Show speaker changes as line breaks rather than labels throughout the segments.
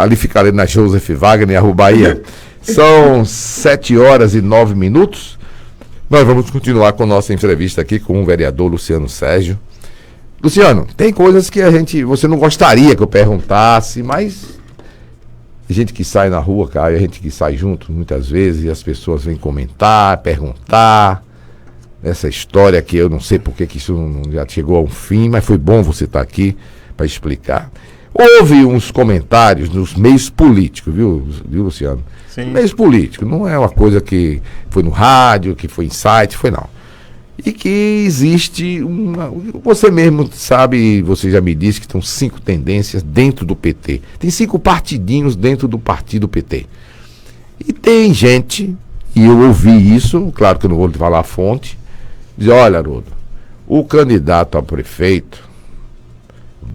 Ali fica ali na Joseph Wagner, a Rua Bahia. São 7h09. Nós vamos continuar com nossa entrevista aqui com o vereador Luciano Sérgio. Luciano, tem coisas que você não gostaria que eu perguntasse, mas a gente que sai na rua, cara, a gente que sai junto muitas vezes, e as pessoas vêm comentar, perguntar essa história que eu não sei porque que isso não já chegou a um fim, mas foi bom você estar aqui para explicar. Houve uns comentários nos meios políticos, viu Luciano?
Sim.
Meios políticos, não é uma coisa que foi no rádio, que foi em site, foi não. E que existe você mesmo sabe, você já me disse que estão 5 tendências dentro do PT. Tem 5 partidinhos dentro do partido PT. E tem gente, e eu ouvi isso, claro que eu não vou te falar a fonte, diz, olha, Haroldo, o candidato a prefeito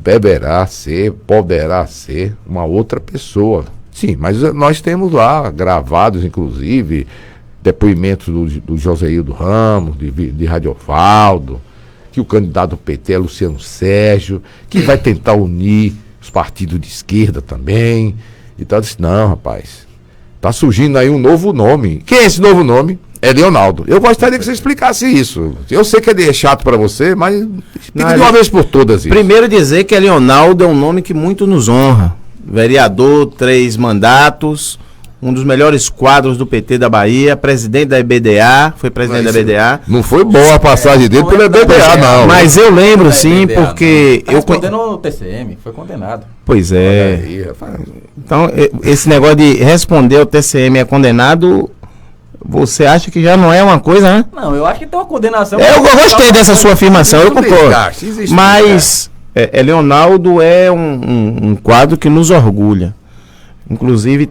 poderá ser uma outra pessoa. Sim, mas nós temos lá gravados, inclusive, depoimentos do Joséildo Ramos, de Radiovaldo, que o candidato do PT é Luciano Sérgio, que vai tentar unir os partidos de esquerda também. E tal. Disse, não, rapaz, tá surgindo aí um novo nome. Quem é esse novo nome? É Leonardo. Eu gostaria que você explicasse isso. Eu sei que é chato para você, mas explica de uma vez por todas isso.
Primeiro dizer que Leonardo é um nome que muito nos honra. Vereador, 3 mandatos, um dos melhores quadros do PT da Bahia, presidente da EBDA, foi presidente da EBDA.
Não foi boa a passagem dele pela EBDA, não.
Mas eu lembro sim, porque...
eu condenou o TCM, foi condenado.
Pois é. Então, esse negócio de responder ao TCM é condenado... Você acha que já não é uma coisa, né?
Não, eu acho que tem uma condenação.
Eu gostei dessa sua afirmação, eu concordo. Mas Leonardo é um quadro que nos orgulha. Inclusive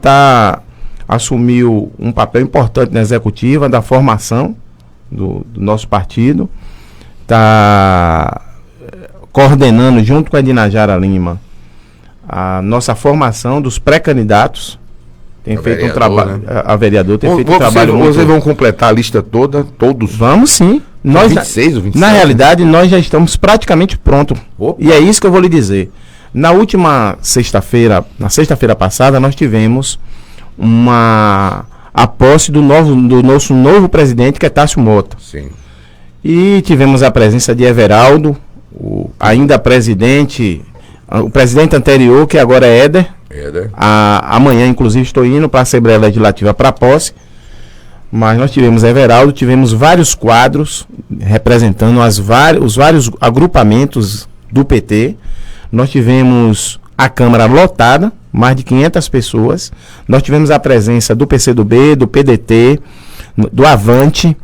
assumiu um papel importante na executiva da formação do nosso partido. Está coordenando, junto com a Dinajara Lima, a nossa formação dos pré-candidatos. Tem feito um trabalho, né? A vereador tem feito um trabalho muito...
Vocês vão completar a lista toda, todos?
Vamos sim. Nós,
26 ou 27?
Na realidade, nós já estamos praticamente prontos. E é isso que eu vou lhe dizer. Na última sexta-feira, na sexta-feira passada, nós tivemos a posse do nosso novo presidente, que é Tássio Mota.
Sim.
E tivemos a presença de Everaldo, ainda presidente, o presidente anterior, que agora é Éder. Amanhã, inclusive, estou indo para a Assembleia Legislativa para posse. Mas nós tivemos Everaldo, tivemos vários quadros representando os vários agrupamentos do PT. Nós tivemos a Câmara lotada, mais de 500 pessoas. Nós tivemos a presença do PCdoB, do PDT, do Avante.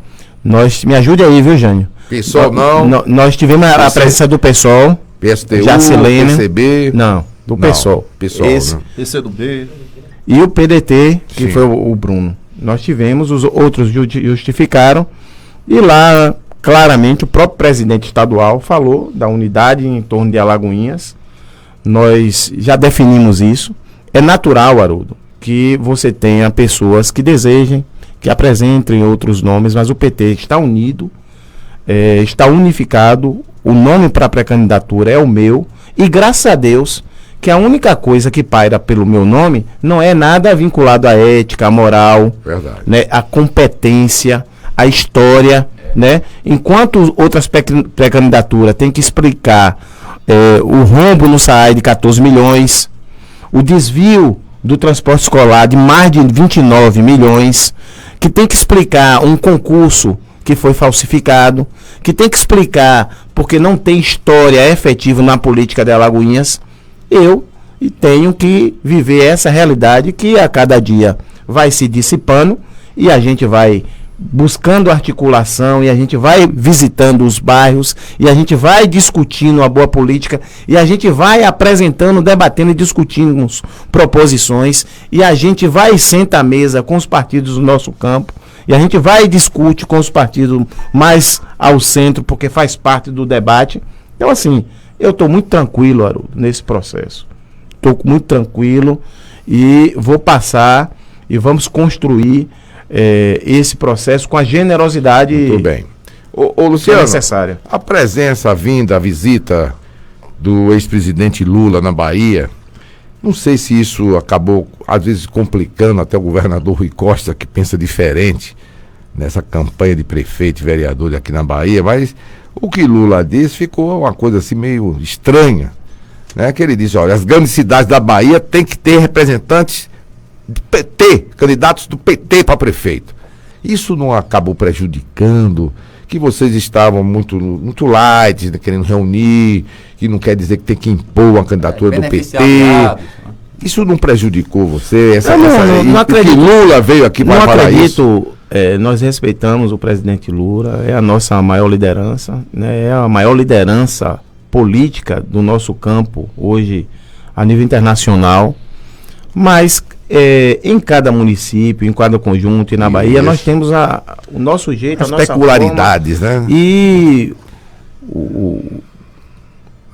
Me ajude aí, viu, Jânio?
PSOL não.
Nós tivemos a presença do PSOL.
PSTU,
Jacilene,
PCB.
Não, do PSOL.
PCdoB.
E o PDT, que
Sim.
foi o Bruno. Nós tivemos, os outros justificaram. E lá, claramente, o próprio presidente estadual falou da unidade em torno de Alagoinhas. Nós já definimos isso. É natural, Haroldo, que você tenha pessoas que desejem, que apresentem outros nomes, mas o PT está unido, está unificado. O nome para a pré-candidatura é o meu. E graças a Deus que a única coisa que paira pelo meu nome não é nada vinculado à ética, à moral, né, à competência, à história, né? Enquanto outras pré-candidaturas têm que explicar o rombo no SAAI de 14 milhões, o desvio do transporte escolar de mais de 29 milhões, que tem que explicar um concurso que foi falsificado, que tem que explicar porque não tem história efetiva na política de Alagoinhas. Eu tenho que viver essa realidade que a cada dia vai se dissipando e a gente vai buscando articulação e a gente vai visitando os bairros e a gente vai discutindo a boa política e a gente vai apresentando, debatendo e discutindo proposições e a gente vai senta à mesa com os partidos do nosso campo e a gente vai e discute com os partidos mais ao centro porque faz parte do debate. Então assim, eu estou muito tranquilo, Haroldo, nesse processo. Estou muito tranquilo e vou passar e vamos construir esse processo com a generosidade
muito bem. Ô, Luciano,
necessária.
A presença, a visita do ex-presidente Lula na Bahia Não sei se isso acabou, às vezes, complicando até o governador Rui Costa, que pensa diferente nessa campanha de prefeito e vereador aqui na Bahia, mas o que Lula disse ficou uma coisa assim meio estranha, né? Que ele disse, olha, as grandes cidades da Bahia tem que ter representantes do PT, candidatos do PT para prefeito. Isso não acabou prejudicando, que vocês estavam muito light, né, querendo reunir, que não quer dizer que tem que impor uma candidatura do PT. Isso não prejudicou você?
Não acredito.
Que Lula veio aqui para falar isso?
Nós respeitamos o presidente Lula, é a nossa maior liderança, né, é a maior liderança política do nosso campo hoje a nível internacional, mas em cada município, em cada conjunto e na Bahia, nós temos o nosso jeito,
as peculiaridades, né?
E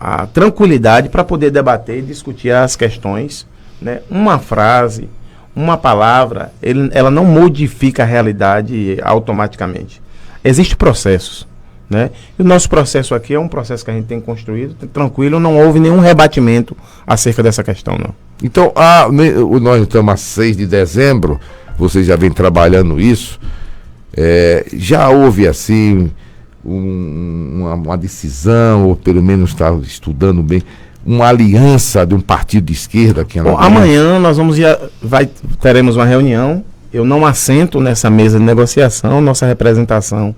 a tranquilidade para poder debater e discutir as questões, né? Uma frase, uma palavra, ela não modifica a realidade automaticamente. Existem processos, né? E o nosso processo aqui é um processo que a gente tem construído, tranquilo, não houve nenhum rebatimento acerca dessa questão, não.
Então, nós estamos a 6 de dezembro, vocês já vem trabalhando isso, já houve assim uma decisão, ou pelo menos está estudando bem, uma aliança de um partido de esquerda aqui na Bahia?
Amanhã nós teremos uma reunião, eu não assento nessa mesa de negociação, nossa representação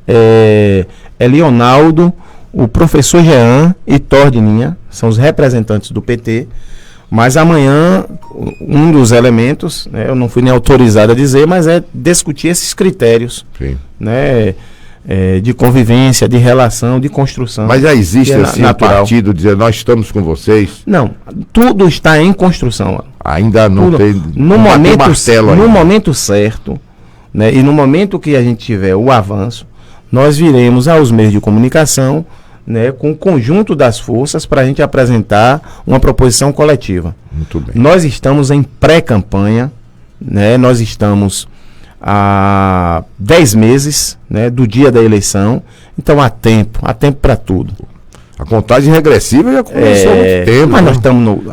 é Leonardo, o professor Jean e Tordininha, são os representantes do PT, mas amanhã um dos elementos, né, eu não fui nem autorizado a dizer, mas é discutir esses critérios, né, de convivência, de relação, de construção.
Mas já existe assim um partido dizer nós estamos com vocês?
Não, tudo está em construção.
Ainda não
tudo,
tem
no momento certo, né, e no momento que a gente tiver o avanço, nós viremos aos meios de comunicação, né, com o conjunto das forças para a gente apresentar uma proposição coletiva.
Muito bem.
Nós estamos em pré-campanha, né, nós estamos há 10 meses, né, do dia da eleição, então há tempo para tudo.
A contagem regressiva já começou há muito tempo.
Mas
né?
nós estamos no...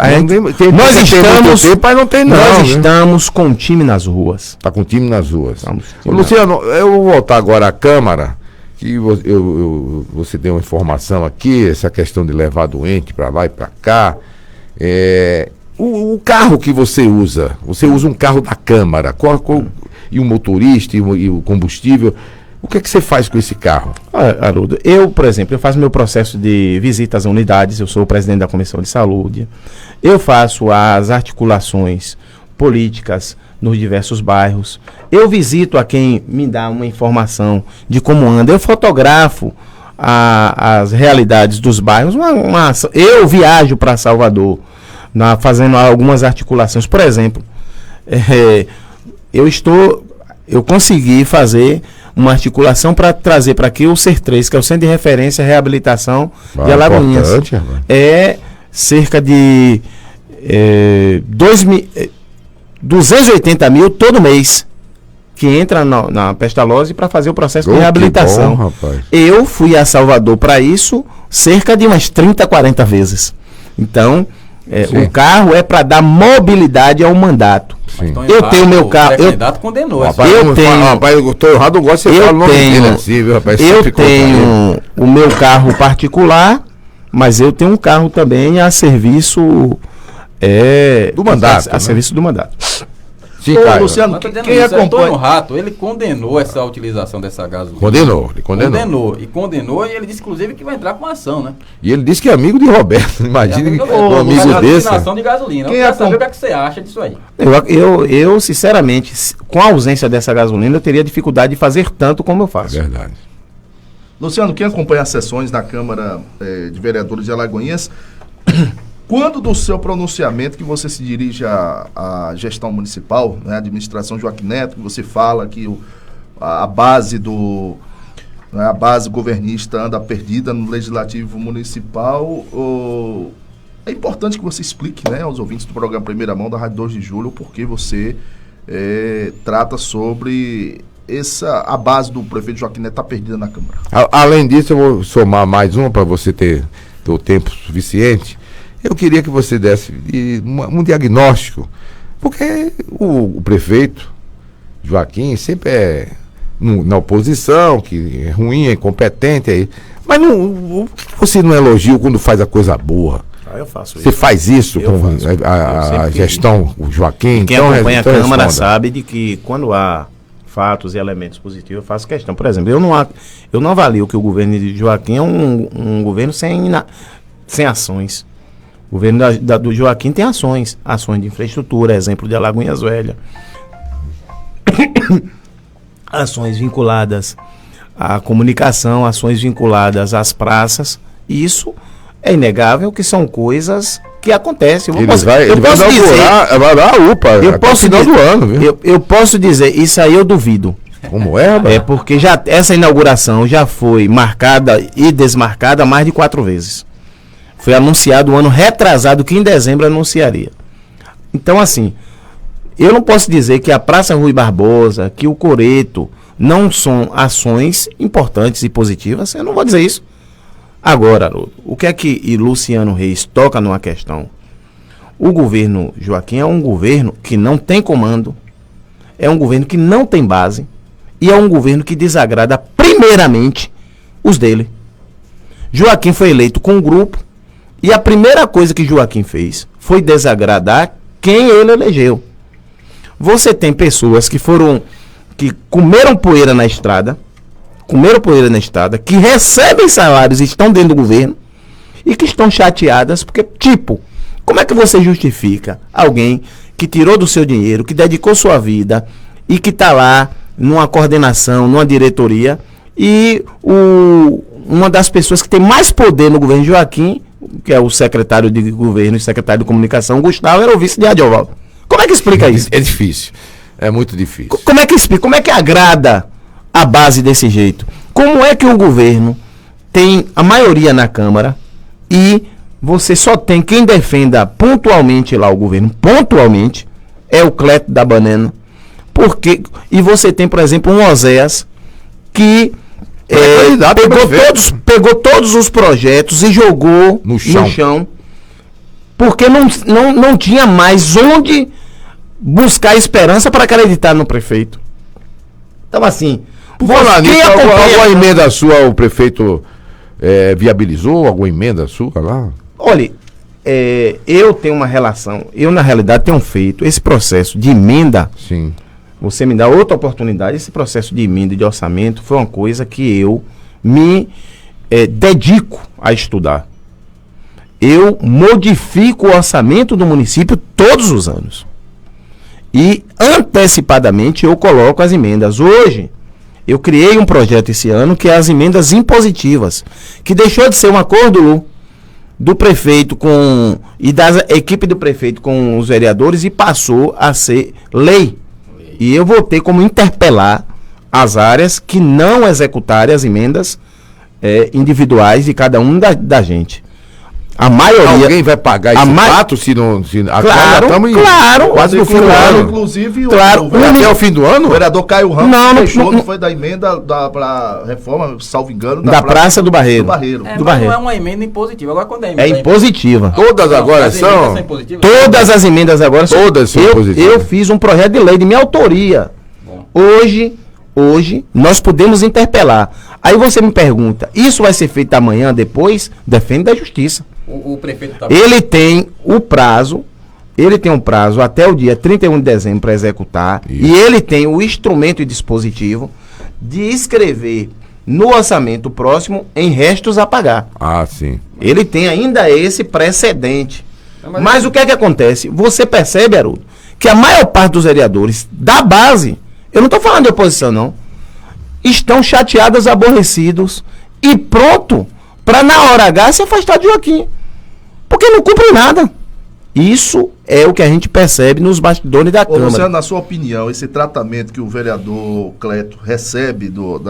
Nós
estamos com o time nas ruas.
Está com o time nas ruas. Luciano, eu vou voltar agora à Câmara, que você deu uma informação aqui, essa questão de levar doente para lá e para cá. O carro que você usa um carro da Câmara, e o motorista e o combustível, o que é que você faz com esse carro?
Haroldo, eu, por exemplo, eu faço meu processo de visita às unidades, eu sou o presidente da Comissão de Saúde, eu faço as articulações políticas nos diversos bairros, eu visito a quem me dá uma informação de como anda, eu fotografo as realidades dos bairros, eu viajo para Salvador, fazendo algumas articulações, por exemplo, eu consegui fazer uma articulação para trazer para aqui o CER3, que é o Centro de Referência e Reabilitação de Alagoinhas. É cerca de 280 mil todo mês que entra na Pestalozzi para fazer o processo de reabilitação.
Bom,
eu fui a Salvador para isso cerca de umas 30, 40 vezes. Então, o carro é para dar mobilidade ao mandato. Eu tenho meu carro. O
candidato condenou.
Rapaz, eu estou errado, eu gosto de falar o nome dele assim, viu, rapaz?
Eu tenho o meu carro particular, mas eu tenho um carro também a serviço
do mandato.
A serviço do mandato.
Sim, Caio.
Luciano, quem acompanha o Rato, ele condenou essa utilização dessa gasolina. Condenou. E ele disse, inclusive, que vai entrar com ação, né?
E ele disse que é amigo de Roberto. Imagina um amigo desse.
De gasolina. Eu quero saber o que você acha disso aí.
Eu, sinceramente, com a ausência dessa gasolina, eu teria dificuldade de fazer tanto como eu faço.
É verdade.
Luciano, quem acompanha as sessões da Câmara de Vereadores de Alagoinhas, quando do seu pronunciamento que você se dirige à gestão municipal, né, a administração Joaquim Neto, que você fala que a base governista anda perdida no legislativo municipal, é importante que você explique, né, aos ouvintes do programa Primeira Mão da Rádio 2 de Julho, porque você trata sobre a base do prefeito Joaquim Neto está perdida na Câmara.
Além disso, eu vou somar mais uma para você ter o tempo suficiente. Eu queria que você desse um diagnóstico, porque o prefeito Joaquim sempre é na oposição, que é ruim, é incompetente, mas por que você não elogia quando faz a coisa boa?
Eu faço
isso. Você faz isso com a gestão, o Joaquim?
Quem acompanha a Câmara sabe de que quando há fatos e elementos positivos, eu faço questão. Por exemplo, eu não avalio que o governo de Joaquim é um governo sem ações. O governo do Joaquim tem ações de infraestrutura, exemplo de Alagoinhas Velha. Ações vinculadas à comunicação, ações vinculadas às praças. Isso é inegável que são coisas que acontecem.
Ele vai dar a UPA até o final do ano, viu?
Eu posso dizer, isso aí eu duvido.
Como é?
É porque essa inauguração já foi marcada e desmarcada mais de 4 vezes. Foi anunciado o ano retrasado que em dezembro anunciaria. Então, assim, eu não posso dizer que a Praça Rui Barbosa, que o Coreto não são ações importantes e positivas. Eu não vou dizer isso. Agora, o que é que Luciano Reis toca numa questão? O governo Joaquim é um governo que não tem comando, é um governo que não tem base e é um governo que desagrada primeiramente os dele. Joaquim foi eleito com um grupo e a primeira coisa que Joaquim fez foi desagradar quem ele elegeu. Você tem pessoas que comeram poeira na estrada, que recebem salários e estão dentro do governo e que estão chateadas porque, como é que você justifica alguém que tirou do seu dinheiro, que dedicou sua vida e que está lá numa coordenação, numa diretoria e uma das pessoas que tem mais poder no governo Joaquim, que é o secretário de governo e secretário de comunicação, Gustavo, era o vice de Adiovaldo. Como é que explica isso?
É difícil. É muito difícil.
Como é que explica? Como é que agrada a base desse jeito? Como é que o governo tem a maioria na Câmara e você só tem quem defenda pontualmente lá o governo, pontualmente, é o Cleto da Banana. E você tem, por exemplo, um Oséias que pegou todos os projetos e jogou no chão porque não tinha mais onde buscar esperança para acreditar no prefeito. Então, assim,
alguma emenda sua, o prefeito viabilizou alguma emenda sua lá?
Olha, eu tenho uma relação, na realidade tenho feito esse processo de emenda.
Sim.
Você me dá outra oportunidade, esse processo de emenda e de orçamento foi uma coisa que eu me dedico a estudar. Eu modifico o orçamento do município todos os anos. E antecipadamente eu coloco as emendas. Hoje, eu criei um projeto esse ano que é as emendas impositivas, que deixou de ser um acordo do prefeito e da equipe do prefeito com os vereadores e passou a ser lei. E eu vou ter como interpelar as áreas que não executarem as emendas individuais de cada um da gente. A maioria.
Alguém vai pagar esse fato se não.
Claro,
quase no fim do ano.
Inclusive,
até o fim do ano?
O vereador Caio Ramos não foi da emenda para reforma, salvo engano,
da Praça do Barreiro.
Não é uma emenda impositiva. Agora, quando é emenda?
É impositiva.
Todas agora são?
Todas as emendas agora são.
Todas são positivas.
Eu fiz um projeto de lei de minha autoria. Hoje, nós podemos interpelar. Aí você me pergunta, isso vai ser feito amanhã, depois? Defende da justiça.
O prefeito tá...
Ele tem um prazo até o dia 31 de dezembro para executar. Isso. E ele tem o instrumento e dispositivo de escrever no orçamento próximo em restos a pagar.
Ah, sim.
Ele tem ainda esse precedente. Mas o que é que acontece? Você percebe, Haroldo, que a maior parte dos vereadores da base, eu não estou falando de oposição não, estão chateados, aborrecidos e pronto para na hora H se afastar de Joaquim. Porque não cumpre nada. Isso é o que a gente percebe nos bastidores da Câmara.
Luciano, na sua opinião, esse tratamento que o vereador Cleto recebe do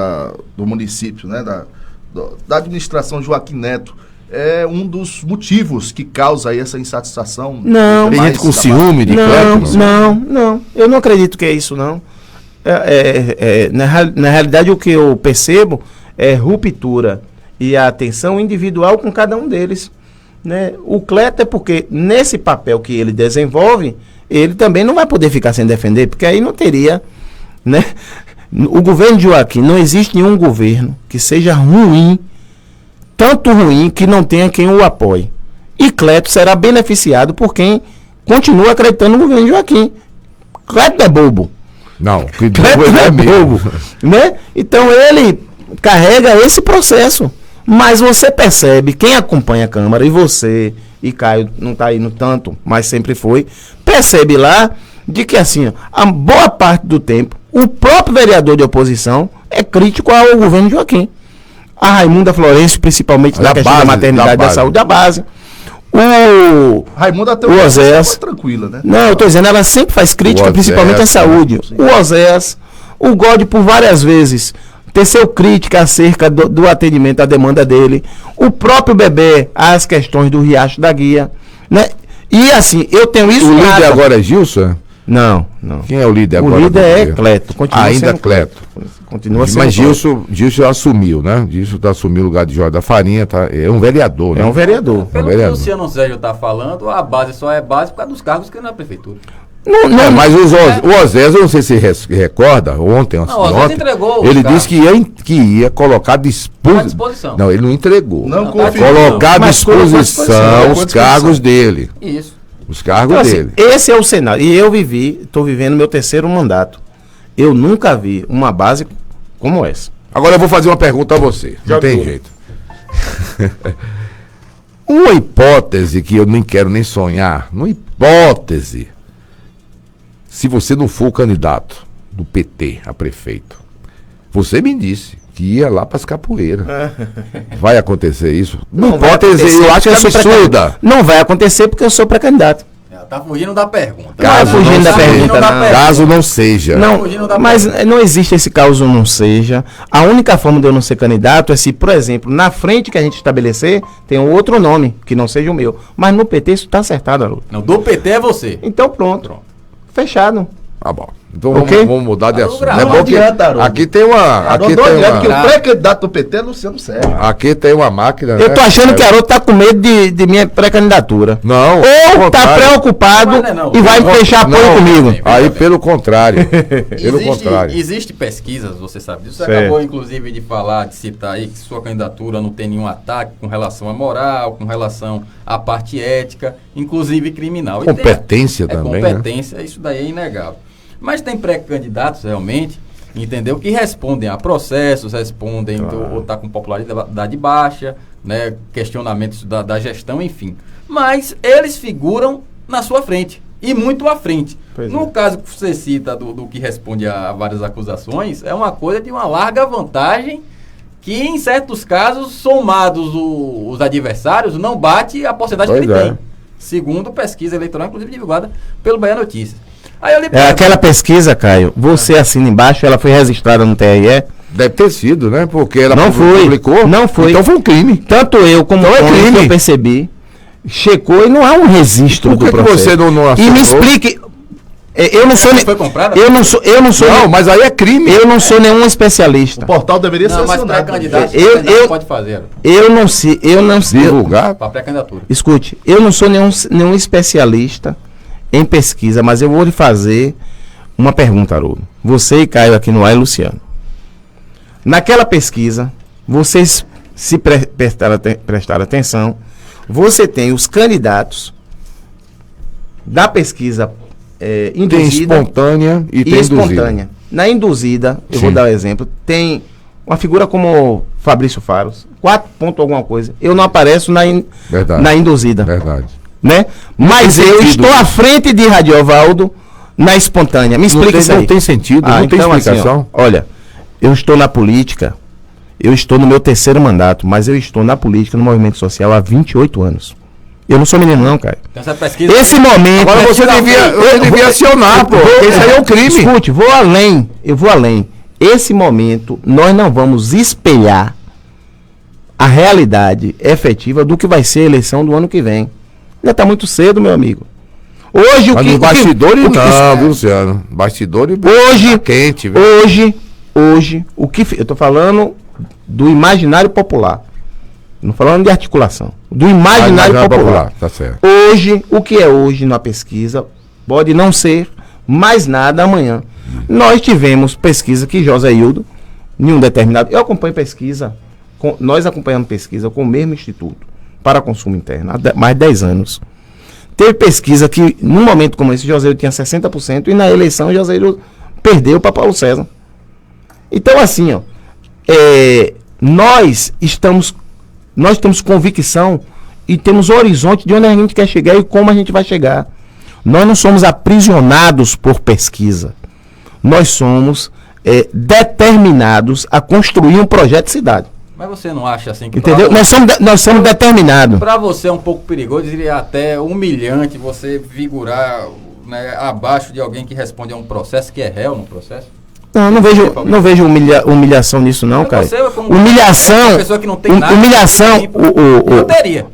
município, né, da administração Joaquim Neto, é um dos motivos que causa aí essa insatisfação?
Não.
Tem gente com ciúme de Cleto?
Não. Eu não acredito que é isso, não. Na realidade, o que eu percebo é ruptura e a atenção individual com cada um deles. Né? O Cleto é porque nesse papel que ele desenvolve, ele também não vai poder ficar sem defender, porque aí não teria, né? O governo de Joaquim, não existe nenhum governo que seja ruim, tanto ruim que não tenha quem o apoie. E Cleto será beneficiado por quem continua acreditando no governo de Joaquim. Cleto é bobo.
Não,
Cleto é bobo. Né? Então ele carrega esse processo. Mas você percebe, quem acompanha a Câmara, e você, e Caio não está indo tanto, mas sempre foi, percebe lá de que assim, a boa parte do tempo, o próprio vereador de oposição é crítico ao governo de Joaquim. A Raimunda Florencio, principalmente na questão da maternidade, da saúde, da base. O
Raimundo até
o Oséias,
tranquila, né?
Não, eu estou dizendo, ela sempre faz crítica, principalmente à saúde. Sim. O Oséias, o God por várias vezes teceu crítica acerca do atendimento à demanda dele. O próprio Bebê, às questões do Riacho da Guia, né? E assim, eu tenho isso.
O líder agora é Gilson?
Não.
Quem é o líder agora?
O líder é Cleto.
Ainda Cleto.
Continua sendo.
Mas Gilson assumiu, né? Gilson assumiu o lugar de Jorge da Farinha, é um vereador, né?
É um vereador.
Pelo que o Luciano Sérgio está falando, a base só é base por causa dos cargos que na prefeitura.
Mas o Oséias, eu não sei se recorda, ontem
entregou
ele disse que ia colocar à disposição. Não, ele não entregou.
Não
colocar à disposição os cargos dele.
Isso.
Os cargos dele.
Assim, esse é o cenário. E eu estou vivendo meu 3º mandato. Eu nunca vi uma base como essa.
Agora eu vou fazer uma pergunta a você. Não tem jeito. Uma hipótese que eu nem quero nem sonhar. Uma hipótese. Se você não for o candidato do PT a prefeito, você me disse que ia lá para as capoeiras. Vai acontecer isso? Não hipótese, eu acho absurda.
Não vai acontecer porque eu sou pré-candidato.
Tá fugindo da pergunta.
Caso não seja.
Não, mas não existe esse caso não seja. A única forma de eu não ser candidato é se, por exemplo, na frente que a gente estabelecer, tem um outro nome, que não seja o meu. Mas no PT isso está acertado, Haroldo.
Não, do PT é você.
Então pronto. Fechado.
Ah, bom. Então vamos mudar de assunto.
É bom que
aqui tem uma.
Que o pré-candidato do PT é Luciano Sérgio.
Aqui tem uma máquina.
Eu tô achando que o Haroldo tá com medo de minha pré-candidatura.
Não.
Ou tá preocupado e vai fechar apoio comigo.
Aí pelo contrário.
Existe pesquisas, você sabe disso. Você acabou, inclusive, de citar aí que sua candidatura não tem nenhum ataque com relação à moral, com relação à parte ética, inclusive criminal.
Competência também.
Competência, isso daí é inegável. Mas tem pré-candidatos realmente, entendeu? Que respondem a processos, respondem ou tá com popularidade baixa, né? Questionamentos da gestão, enfim. Mas eles figuram na sua frente, e muito à frente. No caso que você cita do que responde a várias acusações, é uma coisa de uma larga vantagem que, em certos casos, somados os adversários, não bate a porcentagem que ele tem. Segundo pesquisa eleitoral, inclusive divulgada pelo Bahia Notícias.
Aquela pesquisa, Caio, você assina embaixo, ela foi registrada no TRE?
Deve ter sido, né? Porque ela
publicou. Não foi.
Então foi um crime.
Tanto eu como o eu percebi, checou e não há um registro do processo.
Você não
assinou? E me explique. Eu não sou.
Foi comprada?
Eu não sou.
Não, mas aí é crime.
Eu não sou nenhum especialista.
O portal deveria ser
assinado. Mas pré-candidato pode fazer.
Eu não sei.
Divulgar
para pré-candidatura.
Escute, eu não sou nenhum especialista em pesquisa, mas eu vou lhe fazer uma pergunta, Haroldo. Você e Caio aqui no ar e Luciano. Naquela pesquisa, vocês se prestaram atenção, você tem os candidatos da pesquisa induzida.
Tem espontânea e tem induzida.
Na induzida, eu vou dar um exemplo, tem uma figura como Fabrício Faros, 4 pontos alguma coisa. Eu não apareço na induzida.
Verdade.
Né? Mas eu estou à frente de Radiovaldo na espontânea. Me explica isso aí.
Não tem sentido, não tem explicação.
Assim, olha, eu estou na política, eu estou no meu 3º mandato, mas eu estou na política, no movimento social há 28 anos. Eu não sou menino não, cara.
Então, essa pesquisa...
Esse momento...
Agora você devia acionar, pô. Isso aí é um crime.
Escute, eu vou além. Esse momento, nós não vamos espelhar a realidade efetiva do que vai ser a eleição do ano que vem. Ainda está muito cedo, meu amigo. Hoje o que...
Bastidores não, viu, Luciano? Bastidores
hoje,
quente, viu?
Hoje, o que... Eu estou falando do imaginário popular. Não falando de articulação. Do imaginário popular.
Tá certo.
Hoje, o que é hoje na pesquisa, pode não ser mais nada amanhã. Nós tivemos pesquisa que José Hildo, em um determinado... Eu acompanho pesquisa, nós acompanhamos pesquisa com o mesmo instituto para consumo interno, há mais de 10 anos. Teve pesquisa que, num momento como esse, José Hildo tinha 60% e na eleição José Hildo perdeu para Paulo César. Então, assim, ó, nós temos convicção e temos horizonte de onde a gente quer chegar e como a gente vai chegar. Nós não somos aprisionados por pesquisa. Nós somos determinados a construir um projeto de cidade.
Mas você não acha assim que...
Entendeu? Nós somos determinados.
Para você é um pouco perigoso, diria até humilhante você figurar, né, abaixo de alguém que responde a um processo, que é réu no processo?
Não vejo humilhação nisso não, cara.
Você, como
humilhação,
uma pessoa que não tem nada,
eu teria.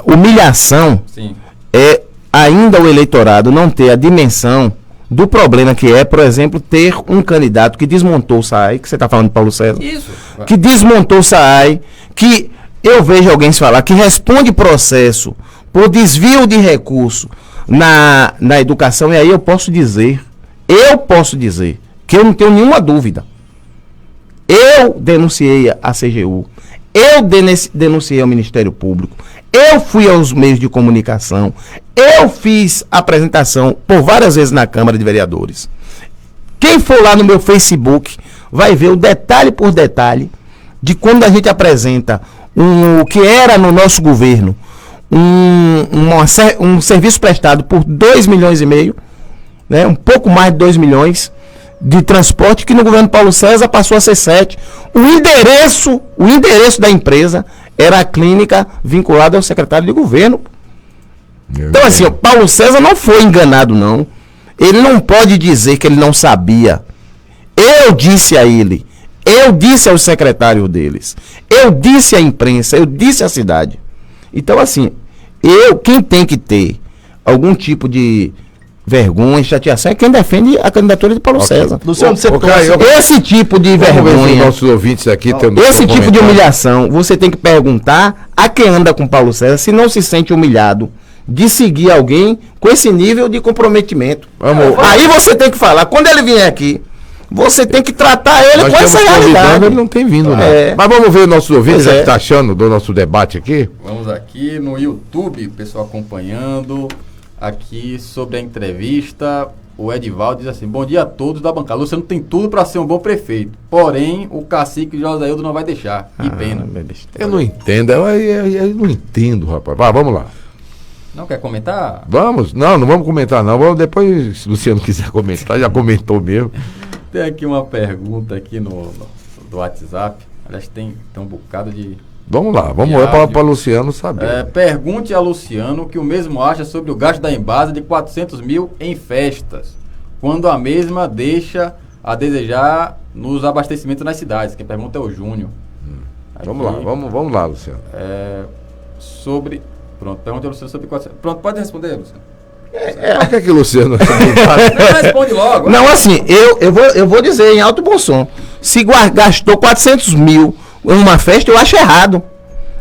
Humilhação
Sim.
é ainda o eleitorado não ter a dimensão do problema que é, por exemplo, ter um candidato que desmontou o SAAI, que você está falando de Paulo César,
Isso.
que desmontou o SAAI, que eu vejo alguém falar que responde processo por desvio de recurso na educação, e aí eu posso dizer que eu não tenho nenhuma dúvida. Eu denunciei a CGU, eu denunciei ao Ministério Público, eu fui aos meios de comunicação, eu fiz apresentação por várias vezes na Câmara de Vereadores. Quem for lá no meu Facebook vai ver o detalhe por detalhe de quando a gente apresenta o que era no nosso governo um serviço prestado por 2,5 milhões, né, um pouco mais de 2 milhões de transporte, que no governo Paulo César passou a ser 7. O endereço da empresa era a clínica vinculada ao secretário de governo. Então, assim, o Paulo César não foi enganado, não. Ele não pode dizer que ele não sabia. Eu disse a ele, eu disse aos secretários deles, eu disse à imprensa, eu disse à cidade. Então, assim, quem tem que ter algum tipo de vergonha, chateação, é quem defende a candidatura de Paulo César.
Luciano, você
esse tipo de vergonha,
nossos ouvintes aqui
esse tipo de humilhação, você tem que perguntar a quem anda com Paulo César se não se sente humilhado de seguir alguém com esse nível de comprometimento. Aí você tem que falar, quando ele vier aqui, você tem que tratar ele com essa realidade.
Ele não tem vindo, né? Mas vamos ver o nosso ouvinte, o que está achando do nosso debate aqui?
Vamos aqui no YouTube, o pessoal acompanhando aqui sobre a entrevista. O Edivaldo diz assim: bom dia a todos da bancada. Luciano tem tudo para ser um bom prefeito, porém o cacique José Hildo não vai deixar. Que pena.
Eu não entendo, eu não entendo, rapaz. Vamos lá.
Não quer comentar?
Vamos? Não vamos comentar não. Vamos depois, se o Luciano quiser comentar, já comentou mesmo.
Tem aqui uma pergunta aqui do WhatsApp. Aliás, tem um bocado de...
Vamos lá, vamos para o Luciano saber.
Pergunte a Luciano o que o mesmo acha sobre o gasto da Embasa de 400 mil em festas, quando a mesma deixa a desejar nos abastecimentos nas cidades. Quem pergunta é o Júnior.
Vamos lá, vamos lá, Luciano.
Pronto, pergunta a Luciano sobre 400. Pronto, pode responder, Luciano.
Por que Luciano
não responde logo?
Não, assim, eu vou dizer em alto bom som. Se gastou 400 mil em uma festa, eu acho errado.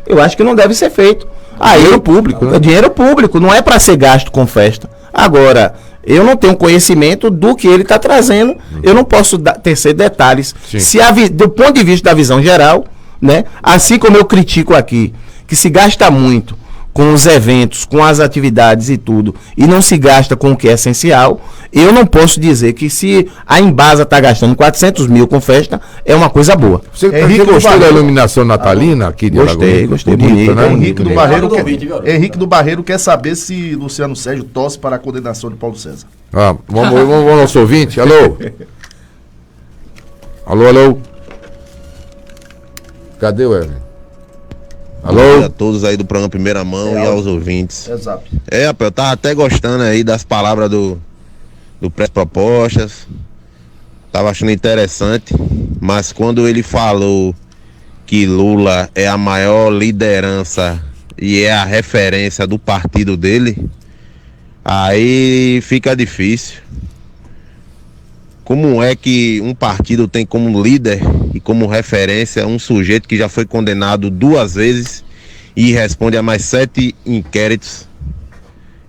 Eu acho que não deve ser feito.
Dinheiro público, né?
Dinheiro público, não é para ser gasto com festa. Agora, eu não tenho conhecimento do que ele está trazendo. Eu não posso tecer detalhes.
Sim.
Se do ponto de vista da visão geral, né? Assim como eu critico aqui, que se gasta muito com os eventos, com as atividades e tudo, e não se gasta com o que é essencial, eu não posso dizer que se a Embasa está gastando 400 mil com festa, é uma coisa boa.
Você gostou da iluminação natalina aqui de
Gostei, bonito,
né?
Henrique do Barreiro quer saber se Luciano Sérgio torce para a condenação de Paulo César.
Vamos ao nosso ouvinte. Alô? Alô? Cadê o Evelyn? Alô?
Bom dia a todos aí do programa Primeira Mão e aos ouvintes.
Exato.
Rapaz, eu tava até gostando aí das palavras do pré-propostas. Tava achando interessante, mas quando ele falou que Lula é a maior liderança e é a referência do partido dele, aí fica difícil. como é que um partido tem como líder e como referência um sujeito que já foi condenado 2 vezes e responde a mais 7 inquéritos?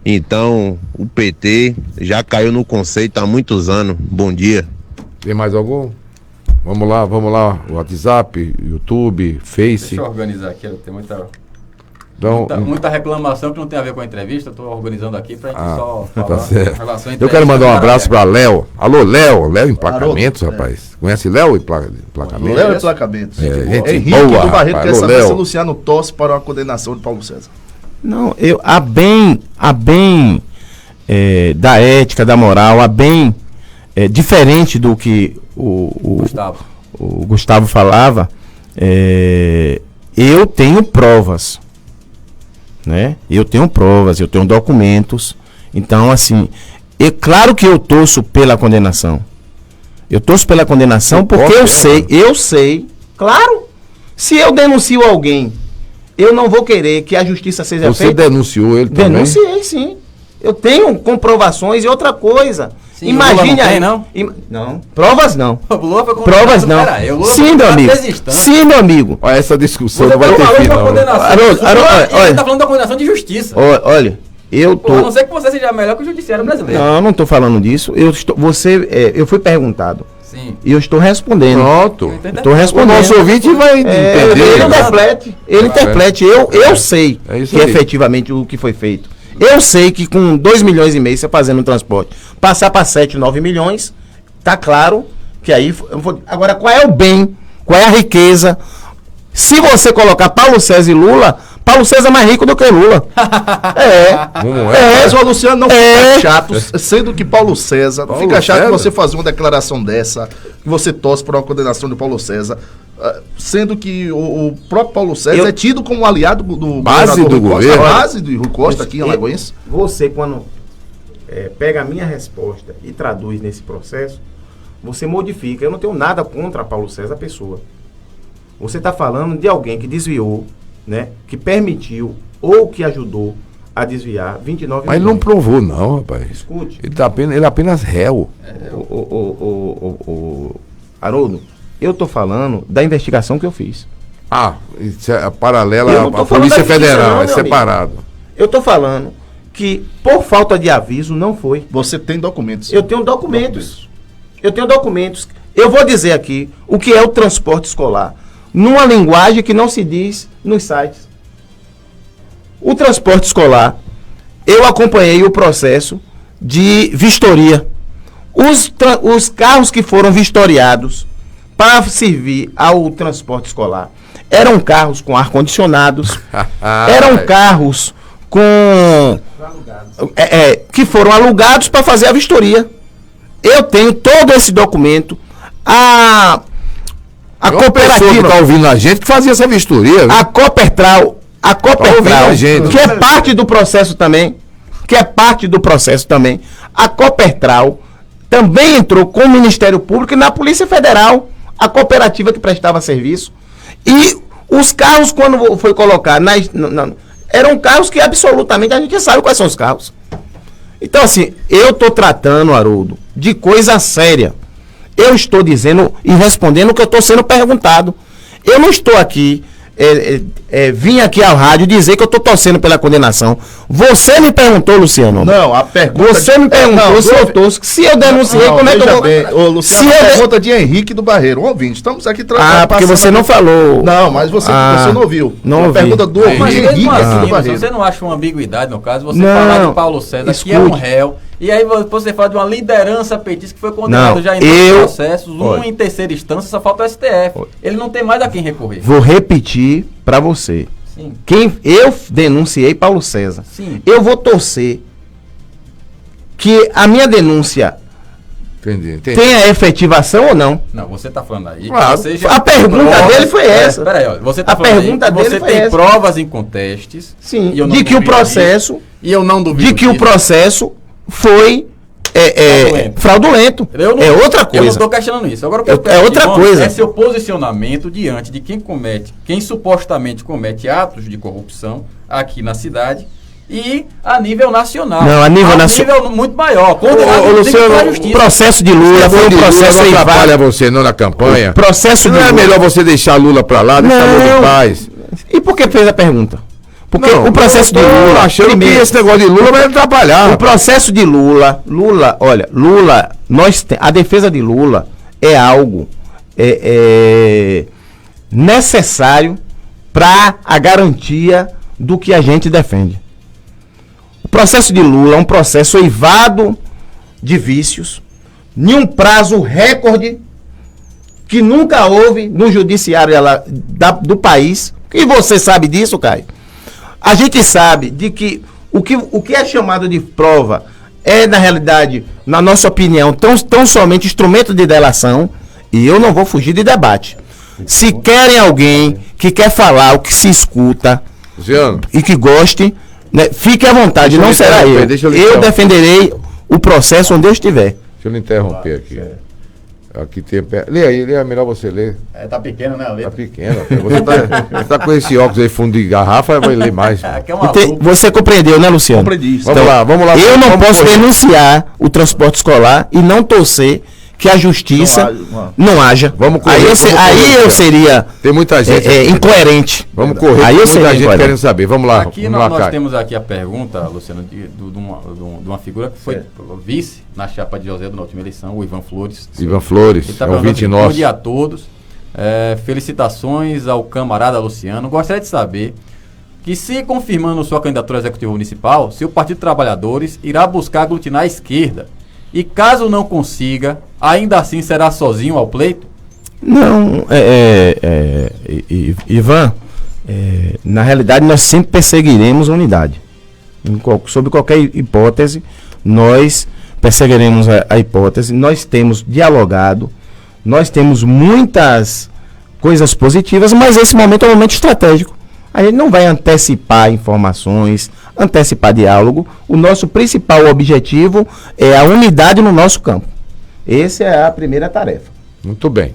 Então, o PT já caiu no conceito há muitos anos. Bom dia.
Tem mais algum? Vamos lá. WhatsApp, YouTube, Face.
Deixa eu organizar aqui, tem muita reclamação que não tem a ver com a entrevista. Estou organizando aqui para a gente só falar
tá certo.
em relação à
Eu quero mandar um
entrevista.
abraço para Léo. Alô, Léo Emplacamentos, rapaz. Conhece Léo Emplacamentos?
Léo Emplacamentos.
Gente
Henrique
boa,
do Barreto
rapaz.
quer
Alô,
saber se
Léo.
o Luciano torce para uma condenação de Paulo César.
Não, a bem da ética, da moral, a bem diferente do que o Gustavo falava, eu tenho provas, né? Eu tenho documentos. Então, assim, é claro que eu torço pela condenação. Eu torço pela condenação porque eu sei, claro, se eu denuncio alguém, eu não vou querer que a justiça seja
Você
feita.
denunciou ele também?
Denunciei, sim. Eu tenho comprovações e outra coisa.
Sim,
Imagine
o Lula
aí.
não
Não. Provas não.
O Lula foi
Provas
condenado,
não.
peraí, o Lula
Sim,
foi
meu
condenado
amigo.
desde instante.
Sim, meu amigo.
Olha, essa discussão
Você
não vai ter
falou
fim,
de uma
não.
condenação.
Haroldo,
Ele tá falando da condenação de justiça.
Olha, eu
Pô, a não
tô.
ser que você seja melhor que o judiciário brasileiro.
Não tô falando disso. Eu fui perguntado.
Sim.
E eu estou respondendo.
Pronto.
Estou
O
respondendo.
nosso ouvinte vai entender.
Ele interprete. Eu sei
É isso
que
aí.
efetivamente o que foi feito. Eu sei que com 2,5 milhões você fazendo um transporte, passar para 7, 9 milhões, tá claro que aí. Agora, qual é o bem? Qual é a riqueza? Se você colocar Paulo César e Lula, Paulo César é mais rico do que Lula.
Como é?
Mas o Luciano não fica chato, sendo que Paulo César.
Paulo
Fica chato
César?
você fazer uma declaração dessa, que você torce por uma condenação de Paulo César, sendo que o próprio Paulo César é tido como um aliado do
Base
governador
do
Rui Costa,
governo.
a base do Rui Costa aqui em Alagoas.
Você, quando pega a minha resposta e traduz nesse processo, você modifica. Eu não tenho nada contra Paulo César, a pessoa. Você está falando de alguém que desviou, né, que permitiu ou que ajudou a desviar 29
Mas ele não
milhões.
provou, não, rapaz.
Escute.
Ele é apenas réu.
Haroldo, eu tô falando da investigação que eu fiz.
Isso é paralela
Eu não tô
à
falando
Polícia
da justiça,
Federal,
não,
é
meu
separado.
Eu tô falando que por falta de aviso não foi.
Você tem documentos.
Eu tenho documentos. Eu vou dizer aqui o que é o transporte escolar, numa linguagem que não se diz nos sites. O transporte escolar, eu acompanhei o processo de vistoria. Os carros que foram vistoriados para servir ao transporte escolar eram carros com ar-condicionados, eram carros com que foram alugados para fazer a vistoria. Eu tenho todo esse documento. A
Uma pessoa que
cooperativa,
tá ouvindo a gente que fazia essa vistoria. Viu?
a Copertral,
ouvindo a gente.
que é parte do processo também, a Copertral também entrou com o Ministério Público e na Polícia Federal, a cooperativa que prestava serviço. E os carros, quando foi colocar, eram carros que absolutamente a gente já sabe quais são os carros. Então, assim, eu estou tratando, Haroldo, de coisa séria. Eu estou dizendo e respondendo o que eu estou sendo perguntado. Eu não estou aqui, vim aqui ao rádio dizer que eu estou torcendo pela condenação. Você me perguntou, Luciano.
Não, a pergunta.
Você me perguntou se eu torço. Se eu denunciei, como é que eu vou...
Bem, ô, Luciano,
Se
a
eu de-
pergunta de Henrique do Barreiro. Um ouvinte, estamos aqui tratando.
porque você não falou.
Não, mas você não ouviu.
Não
a
ouvi.
pergunta do
Mas
ouvinte
mesmo
Henrique
assim,
do Barreiro.
você não acha uma ambiguidade no caso? Você
Não,
falar de Paulo César, que é um
escute.
réu, e aí você fala de uma liderança petista que foi condenado
Não,
já em dois
eu-
processos,
olha.
em terceira instância, só falta o STF. Ele não tem mais a quem recorrer.
Vou repetir para você.
Sim.
Eu denunciei Paulo César.
Sim.
Eu vou torcer que a minha denúncia
Entendi.
tenha efetivação ou não.
Não, você está falando aí.
Claro.
Que você já
A
tem
pergunta dele foi essa.
Peraí, olha, você
A
está falando
pergunta
aí que
dele
você
foi
tem
essa.
provas incontestes.
Sim.
e eu não
De que o
duvido
processo,
disso, e eu não duvido
de que o
disso.
processo foi fraudulento.
Eu não-
É outra
Eu não
coisa.
estou questionando isso. Agora, o que
É
eu questiono
outra coisa.
é seu posicionamento diante de quem supostamente comete atos de corrupção aqui na cidade e a nível nacional.
Não, a nível nacional.
nível muito maior.
O processo de Lula foi um processo
não
eivado.
atrapalha você não na campanha.
O processo
não
de
é
Lula.
melhor você deixar Lula pra lá, deixar Lula em paz.
E por que fez a pergunta? Porque
Não,
o processo de Lula,
achando
primeiro,
que esse negócio de Lula vai atrapalhar.
o processo de Lula, a defesa de Lula é algo necessário para a garantia do que a gente defende. O processo de Lula é um processo eivado de vícios, em um prazo recorde que nunca houve no judiciário do país. E você sabe disso, Caio? A gente sabe de que o que é chamado de prova é, na realidade, na nossa opinião, tão somente instrumento de delação, e eu não vou fugir de debate. Se querem alguém que quer falar o que se escuta
Luciano,
e que goste, né, fique à vontade,
Deixa eu
não
lhe
será
interromper,
eu.
deixa eu lhe
Eu
interromper.
defenderei o processo onde eu estiver.
deixa eu lhe interromper aqui. Aqui tem. Lê aí, é melhor você ler.
Tá pequeno, né, a
Tá
letra?
pequeno. Você tá com esse óculos aí, fundo de garrafa, vai ler mais.
Aqui é uma
Você compreendeu, né, Luciano?
Compreendi.
Vamos lá, vamos lá.
Eu não
Vamos
posso
correr.
denunciar o transporte escolar e não torcer que a justiça não haja.
Vamos correr,
Aí eu,
vamos correr,
aí eu
Luciano.
seria
Tem muita gente. aqui.
incoerente.
Vamos correr.
Aí eu
muita
seria
gente
incoerente.
querendo saber. Vamos lá.
Aqui
vamos lá,
nós
Caio.
temos aqui a pergunta, Luciano, de uma figura que foi vice na chapa de José na última eleição, o Ivan Flores.
Ivan Flores,
Ele tá
é um
perguntando
29.
bom dia a todos. Felicitações ao camarada Luciano. Gostaria de saber que, se confirmando sua candidatura a executivo municipal, se o Partido Trabalhadores irá buscar aglutinar a esquerda. E caso não consiga, ainda assim será sozinho ao pleito?
Não, Ivan, na realidade nós sempre perseguiremos a unidade. Sob qualquer hipótese, nós perseguiremos a hipótese. Nós temos dialogado, nós temos muitas coisas positivas, mas esse momento é um momento estratégico. A gente não vai antecipar informações, antecipar diálogo. O nosso principal objetivo é a unidade no nosso campo. Essa é a primeira tarefa.
Muito bem.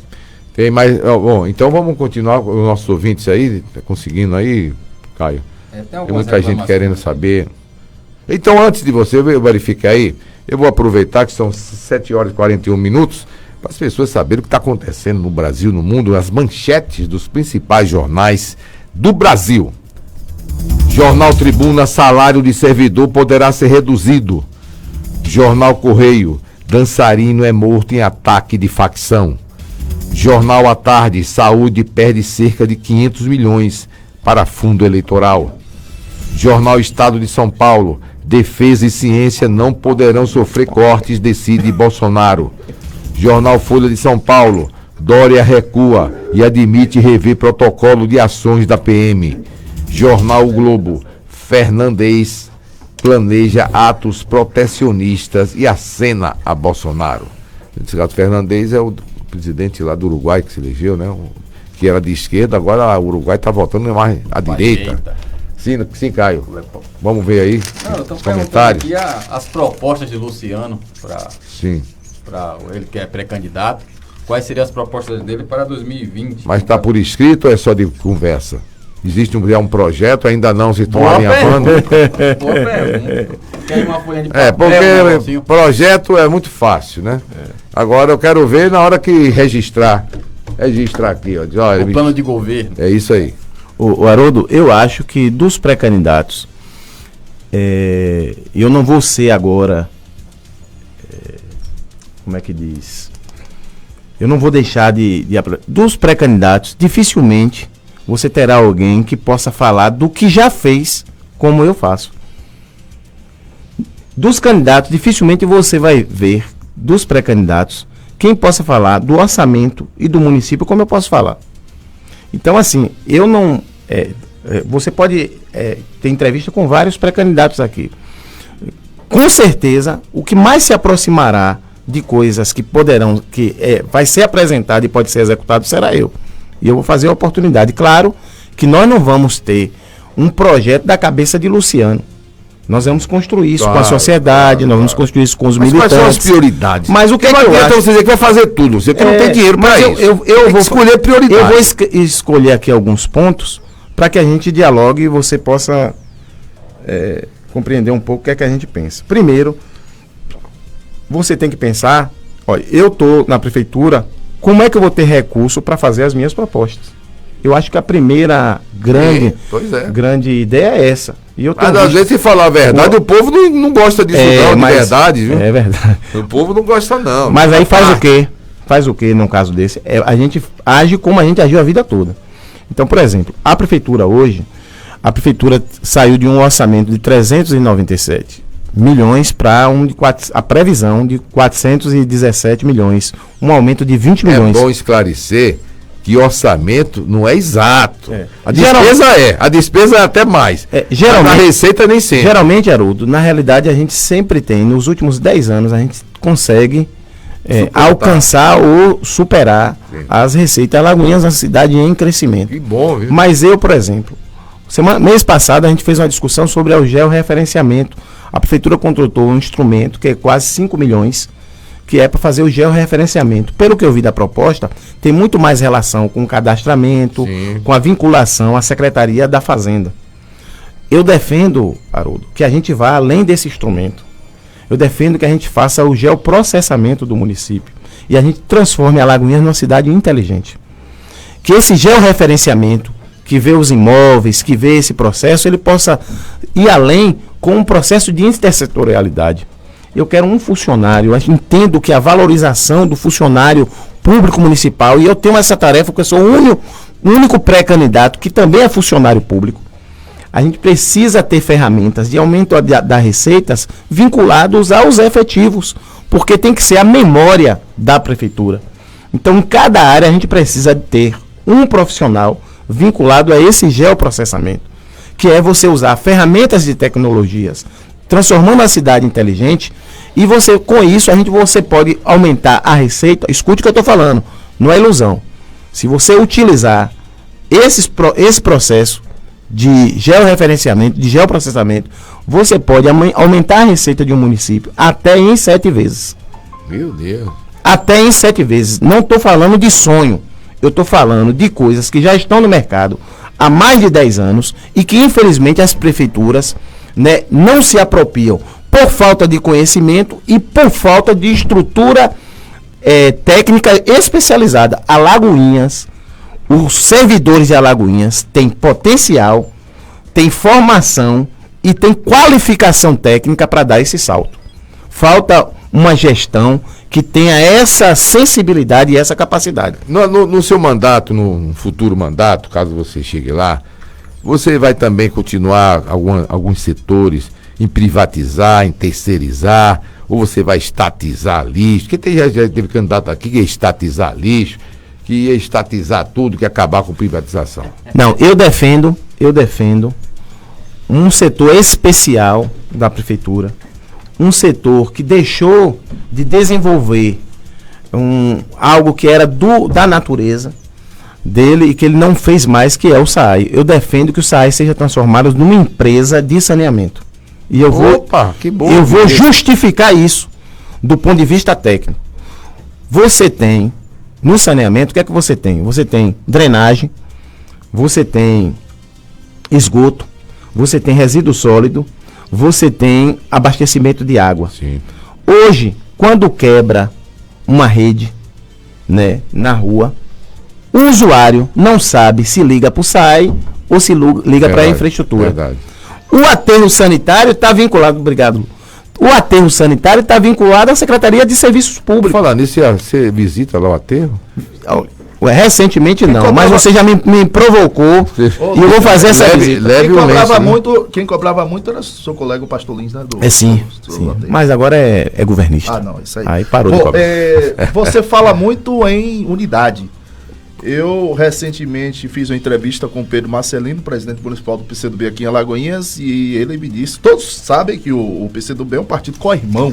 Tem mais. Bom, então vamos continuar com os nossos ouvintes aí. Tá conseguindo aí, Caio? Tem muita gente querendo saber. Então, antes de você verificar aí, eu vou aproveitar que são 7 horas e 41 minutos para as pessoas saberem o que está acontecendo no Brasil, no mundo, as manchetes dos principais jornais do Brasil. Jornal Tribuna, salário de servidor poderá ser reduzido. Jornal Correio, dançarino é morto em ataque de facção. Jornal à Tarde, saúde perde cerca de 500 milhões para fundo eleitoral. Jornal Estado de São Paulo, defesa e ciência não poderão sofrer cortes, decide Bolsonaro. Jornal Folha de São Paulo, Dória recua e admite rever protocolo de ações da PM. Jornal O Globo, Fernandes planeja atos protecionistas e acena a Bolsonaro. Esse gato Fernandes é o presidente lá do Uruguai que se elegeu, né? Que era de esquerda, agora o Uruguai está voltando mais à direita. Sim, Caio. Vamos ver aí os comentários.
Aqui as propostas de Luciano
Sim.
para ele que é pré-candidato. Quais seriam as propostas dele para 2020?
Mas está por escrito ou é só de conversa? Existe um projeto, ainda não se estão alinhavando?
Boa pergunta. Quer uma folha de papel,
Porque projeto é muito fácil, né? Agora eu quero ver na hora que registrar aqui, ó. Olha,
o plano de governo.
É isso aí.
O Haroldo, eu acho que dos pré-candidatos, eu não vou ser agora, como é que diz? Eu não vou deixar dos pré-candidatos, dificilmente você terá alguém que possa falar do que já fez, como eu faço. Dos candidatos, dificilmente você vai ver, dos pré-candidatos, quem possa falar do orçamento e do município como eu posso falar. Então, assim, eu não... você pode ter entrevista com vários pré-candidatos aqui. Com certeza, o que mais se aproximará de coisas que poderão, vai ser apresentado e pode ser executado, será eu. E eu vou fazer a oportunidade. Claro que nós não vamos ter um projeto da cabeça de Luciano. Nós vamos construir isso com a sociedade, nós vamos construir isso com os militantes.
Quais são as prioridades?
Mas o que
não
eu
adianta
acho...
você dizer que vai fazer tudo, você que não tem dinheiro para isso.
Eu vou
escolher prioridades.
Eu vou escolher aqui alguns pontos para que a gente dialogue e você possa compreender um pouco o que é que a gente pensa. Primeiro, você tem que pensar, olha, eu estou na prefeitura, como é que eu vou ter recurso para fazer as minhas propostas? Eu acho que a primeira grande ideia é essa. E eu
mas às vezes, se falar a verdade, o povo não gosta disso não, de verdade, viu?
É verdade.
O povo não gosta não.
Mas aí faz o quê? Faz o quê num caso desse? A gente age como a gente agiu a vida toda. Então, por exemplo, a prefeitura hoje, saiu de um orçamento de 397 milhões para a previsão de 417 milhões, um aumento de 20 milhões.
É bom esclarecer que orçamento não é exato. A despesa a despesa é até mais.
Geralmente,
a receita nem sempre.
Geralmente, Haroldo, na realidade a gente sempre tem, nos últimos 10 anos, a gente consegue alcançar ou superar as receitas. Alagoinhas é uma cidade em crescimento.
Que bom, viu?
Mas eu, por exemplo, mês passado a gente fez uma discussão sobre o georreferenciamento. A prefeitura contratou um instrumento que é quase 5 milhões, que é para fazer o georreferenciamento. Pelo que eu vi da proposta, tem muito mais relação com o cadastramento, com a vinculação à Secretaria da Fazenda. Eu defendo, Haroldo, que a gente vá além desse instrumento. Eu defendo que a gente faça o geoprocessamento do município e a gente transforme Alagoinhas numa cidade inteligente. Que esse georreferenciamento, que vê os imóveis, que vê esse processo, ele possa ir além com um processo de intersetorialidade. Eu quero um funcionário, eu entendo que a valorização do funcionário público municipal, e eu tenho essa tarefa porque eu sou o único pré-candidato que também é funcionário público. A gente precisa ter ferramentas de aumento das receitas vinculados aos efetivos, porque tem que ser a memória da prefeitura. Então, em cada área, a gente precisa ter um profissional vinculado a esse geoprocessamento, que é você usar ferramentas de tecnologias, transformando a cidade inteligente, e com isso você pode aumentar a receita. Escute o que eu estou falando, não é ilusão. Se você utilizar esse processo de georreferenciamento, de geoprocessamento, você pode aumentar a receita de um município até em 7 vezes.
Meu Deus.
Até em 7 vezes. Não estou falando de sonho. Eu estou falando de coisas que já estão no mercado há mais de 10 anos e que, infelizmente, as prefeituras, né, não se apropriam por falta de conhecimento e por falta de estrutura técnica especializada. Alagoinhas, os servidores de Alagoinhas têm potencial, têm formação e têm qualificação técnica para dar esse salto. Falta uma gestão que tenha essa sensibilidade e essa capacidade.
No seu mandato, no futuro mandato, caso você chegue lá, você vai também continuar alguns setores em privatizar, em terceirizar, ou você vai estatizar lixo? Porque já teve candidato aqui que ia estatizar lixo, que ia estatizar tudo, que ia acabar com privatização.
Não, eu defendo um setor especial da prefeitura, um setor que deixou de desenvolver algo que era da natureza dele e que ele não fez mais, que é o SAAI. Eu defendo que o SAAI seja transformado numa empresa de saneamento. E eu vou justificar isso do ponto de vista técnico. Você tem, no saneamento, o que é que você tem? Você tem drenagem, você tem esgoto, você tem resíduo sólido, você tem abastecimento de água.
Sim.
Hoje, quando quebra uma rede, né, na rua, o usuário não sabe se liga para o SAAI ou se liga para a infraestrutura.
Verdade.
O aterro sanitário está vinculado, obrigado. O aterro sanitário está vinculado à Secretaria de Serviços Públicos.
Falar nisso, você visita lá o aterro?
Recentemente não, mas você já me provocou e eu vou fazer essa visita.
Quem cobrava muito era o seu colega, o Pastor Lins, né?
Sim. Mas agora é governista.
Ah, não, isso aí.
Aí parou de cobrar.
Você fala muito em unidade. Eu recentemente fiz uma entrevista com o Pedro Marcelino, presidente municipal do PCdoB aqui em Alagoinhas, e ele me disse, todos sabem que o PCdoB é um partido co-irmão,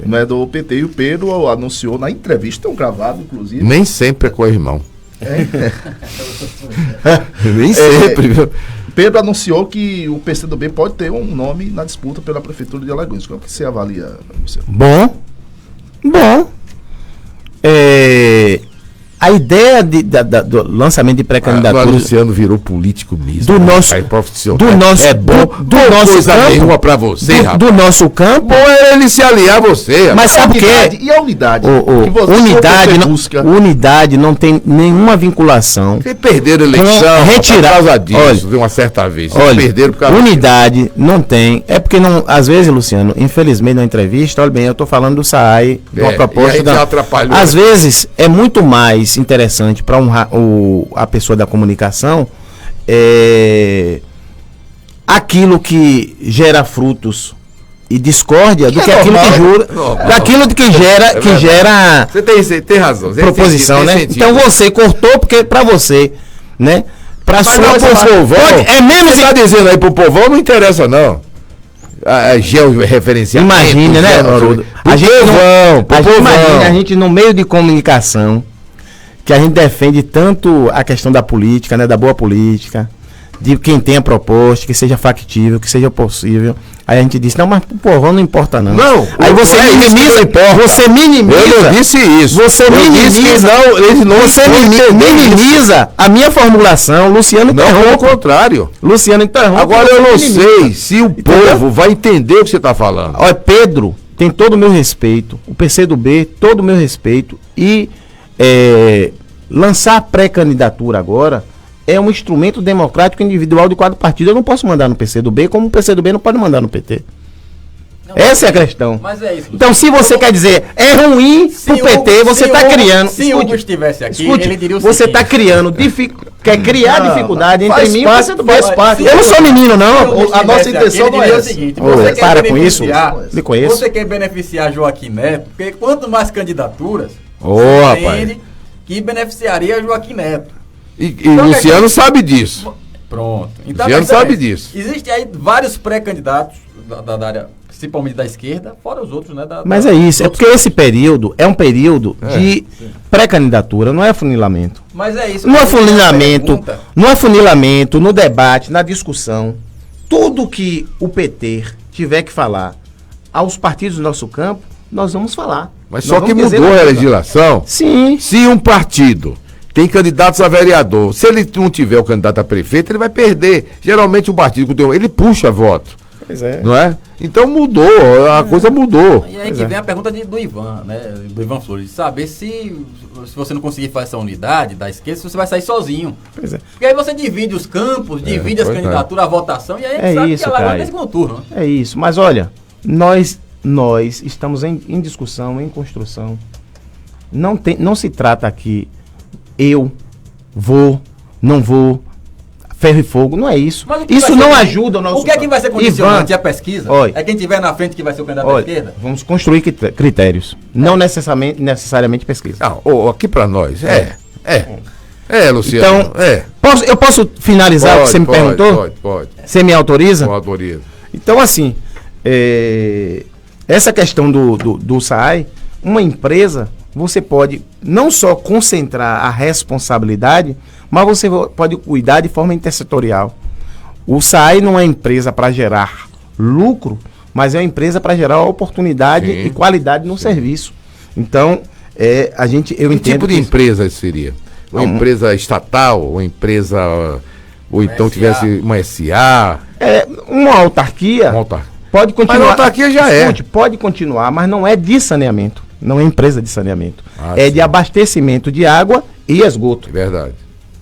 não é do PT, e o Pedro anunciou na entrevista, é um gravado, inclusive.
Nem sempre é co-irmão. Nem sempre, viu?
Pedro anunciou que o PCdoB pode ter um nome na disputa pela Prefeitura de Alagoinhas. Como que você avalia, Luciano?
Bom. a ideia do lançamento de pré-candidatura...
Agora o Luciano virou político mesmo.
Do nosso...
profissional.
Do nosso...
É bom.
Do nosso
coisa
campo.
nenhuma pra você, rapaz.
Do nosso campo.
Bom é ele se aliar a você, rapaz.
Mas sabe o que?
E a unidade?
Unidade não tem nenhuma vinculação.
Porque perderam a eleição
retirar,
por causa disso,
olha,
de uma certa vez.
Olha,
perderam por causa
unidade não tem. É porque, não, às vezes, Luciano, infelizmente, na entrevista, olha bem, eu estou falando do SAAI, de uma proposta.
E aí já atrapalhou.
Às vezes, é muito mais interessante para a pessoa da comunicação aquilo que gera frutos e discórdia do que aquilo que jura, daquilo que gera
Você tem razão.
proposição,
tem
né?
sentido.
Então você cortou porque para você, né? Para
Mas não pro povão.
é menos
Você tá dizendo aí pro povão, não interessa não. A georreferencial.
Imagina, né, Haroldo? A gente imagina a gente no meio de comunicação que a gente defende tanto a questão da política, né, da boa política, de quem tem a proposta, que seja factível, que seja possível. Aí a gente disse, não, mas o povão não importa não.
Não.
Aí você minimiza, você minimiza.
Eu não disse isso.
Você minimiza a minha formulação, Luciano
Não,
interrompe.
ao contrário.
Luciano interrompe.
Agora eu não
minimiza.
sei se o povo vai entender o que você está falando.
Olha, Pedro tem todo o meu respeito, o PCdoB, todo o meu respeito, e lançar pré-candidatura agora é um instrumento democrático individual de quadro partido. Eu não posso mandar no PCdoB, como o PCdoB não pode mandar no PT.
Não,
essa é a questão.
Mas é isso.
Então, se você quer dizer é ruim pro PT, você está criando...
Se o Hugo estivesse aqui, ele diria o
você está criando... quer criar dificuldade entre mim e o PCdoB.
Faz parte.
Eu não sou menino, não.
A nossa intenção não é
o
essa.
seguinte,
Ô, para com isso. Me conheço.
Você quer beneficiar Joaquim Neto, porque quanto mais candidaturas,
Ô,
você
rapaz.
entende que beneficiaria Joaquim Neto.
E Luciano sabe disso.
Pronto. Então,
Luciano
a questão
sabe
é,
disso.
Existem aí vários pré-candidatos da área, principalmente da esquerda, fora os outros, né?
Mas é isso, é porque esse período é um período de pré-candidatura, não é afunilamento.
Mas é isso.
No
mas
afunilamento,
pergunta-
no debate, na discussão, tudo que o PT tiver que falar aos partidos do nosso campo, nós vamos falar.
Mas
Nós
só que
vamos dizer
mudou a
nós.
legislação.
Sim.
Se um partido tem candidatos a vereador, se ele não tiver o candidato a prefeito, ele vai perder. Geralmente o partido, ele puxa voto.
Pois é.
Não é? Então mudou, a coisa mudou.
E aí que vem a pergunta do Ivan, né? Do Ivan Flores, de saber se você não conseguir fazer essa unidade da esquerda, se você vai sair sozinho.
Pois é.
Porque aí você divide os campos, divide as
pois é.
candidaturas, a votação, e aí a gente
É
sabe
isso,
que ela vai
Caio.
ter segundo turno. Né?
É isso, mas olha, nós estamos em discussão, em construção. Não se trata aqui eu vou, não vou, ferro e fogo, não é isso.
Mas o que
Isso
vai
não
ser-
ajuda o nosso...
O que é que vai ser condicionante?
Ivan,
A pesquisa?
olha.
É quem tiver na frente que vai ser o candidato da
olha,
esquerda?
vamos construir critérios, não necessariamente pesquisa.
Não, aqui pra nós, Luciano,
Então, eu posso finalizar o que você me perguntou?
Pode,
Você me autoriza?
com autoriza.
Então, assim, essa questão do SAAI, uma empresa, você pode não só concentrar a responsabilidade, mas você pode cuidar de forma intersetorial. O SAAI não é empresa para gerar lucro, mas é uma empresa para gerar oportunidade
Sim.
e qualidade no serviço. Então, eu
Que
entendo
tipo de
que-
empresa seria? Uma empresa estatal, uma empresa... Ou então
SA.
tivesse uma SA,
uma autarquia
uma autarquia.
pode continuar.
Mas a autarquia já é.
Escute, pode continuar, mas não é de saneamento. Não é empresa de saneamento.
Ah,
de
sim.
abastecimento de água e esgoto.
É verdade.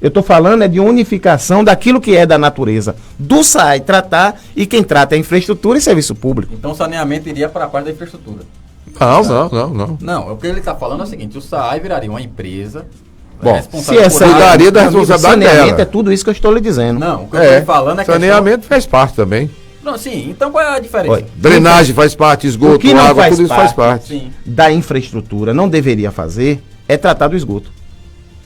Eu estou falando de unificação daquilo que é da natureza. Do SAAI tratar, e quem trata é infraestrutura e serviço público.
Então o saneamento iria para a parte da infraestrutura.
Não.
Não, o que ele está falando é o seguinte, o SAAI viraria uma empresa
Bom,
responsável
Se é
por
SAAI,
cuidaria da
meu amigo,
responsabilidade
saneamento
dela.
é tudo isso que eu estou lhe dizendo.
Não, o que eu estou falando é que
saneamento faz parte também.
Não, sim, então qual é a diferença?
Olha,
Drenagem faz parte,
O
esgoto,
que não
água,
faz
tudo isso faz
parte,
parte.
Sim.
da infraestrutura, não deveria fazer, é tratar do esgoto.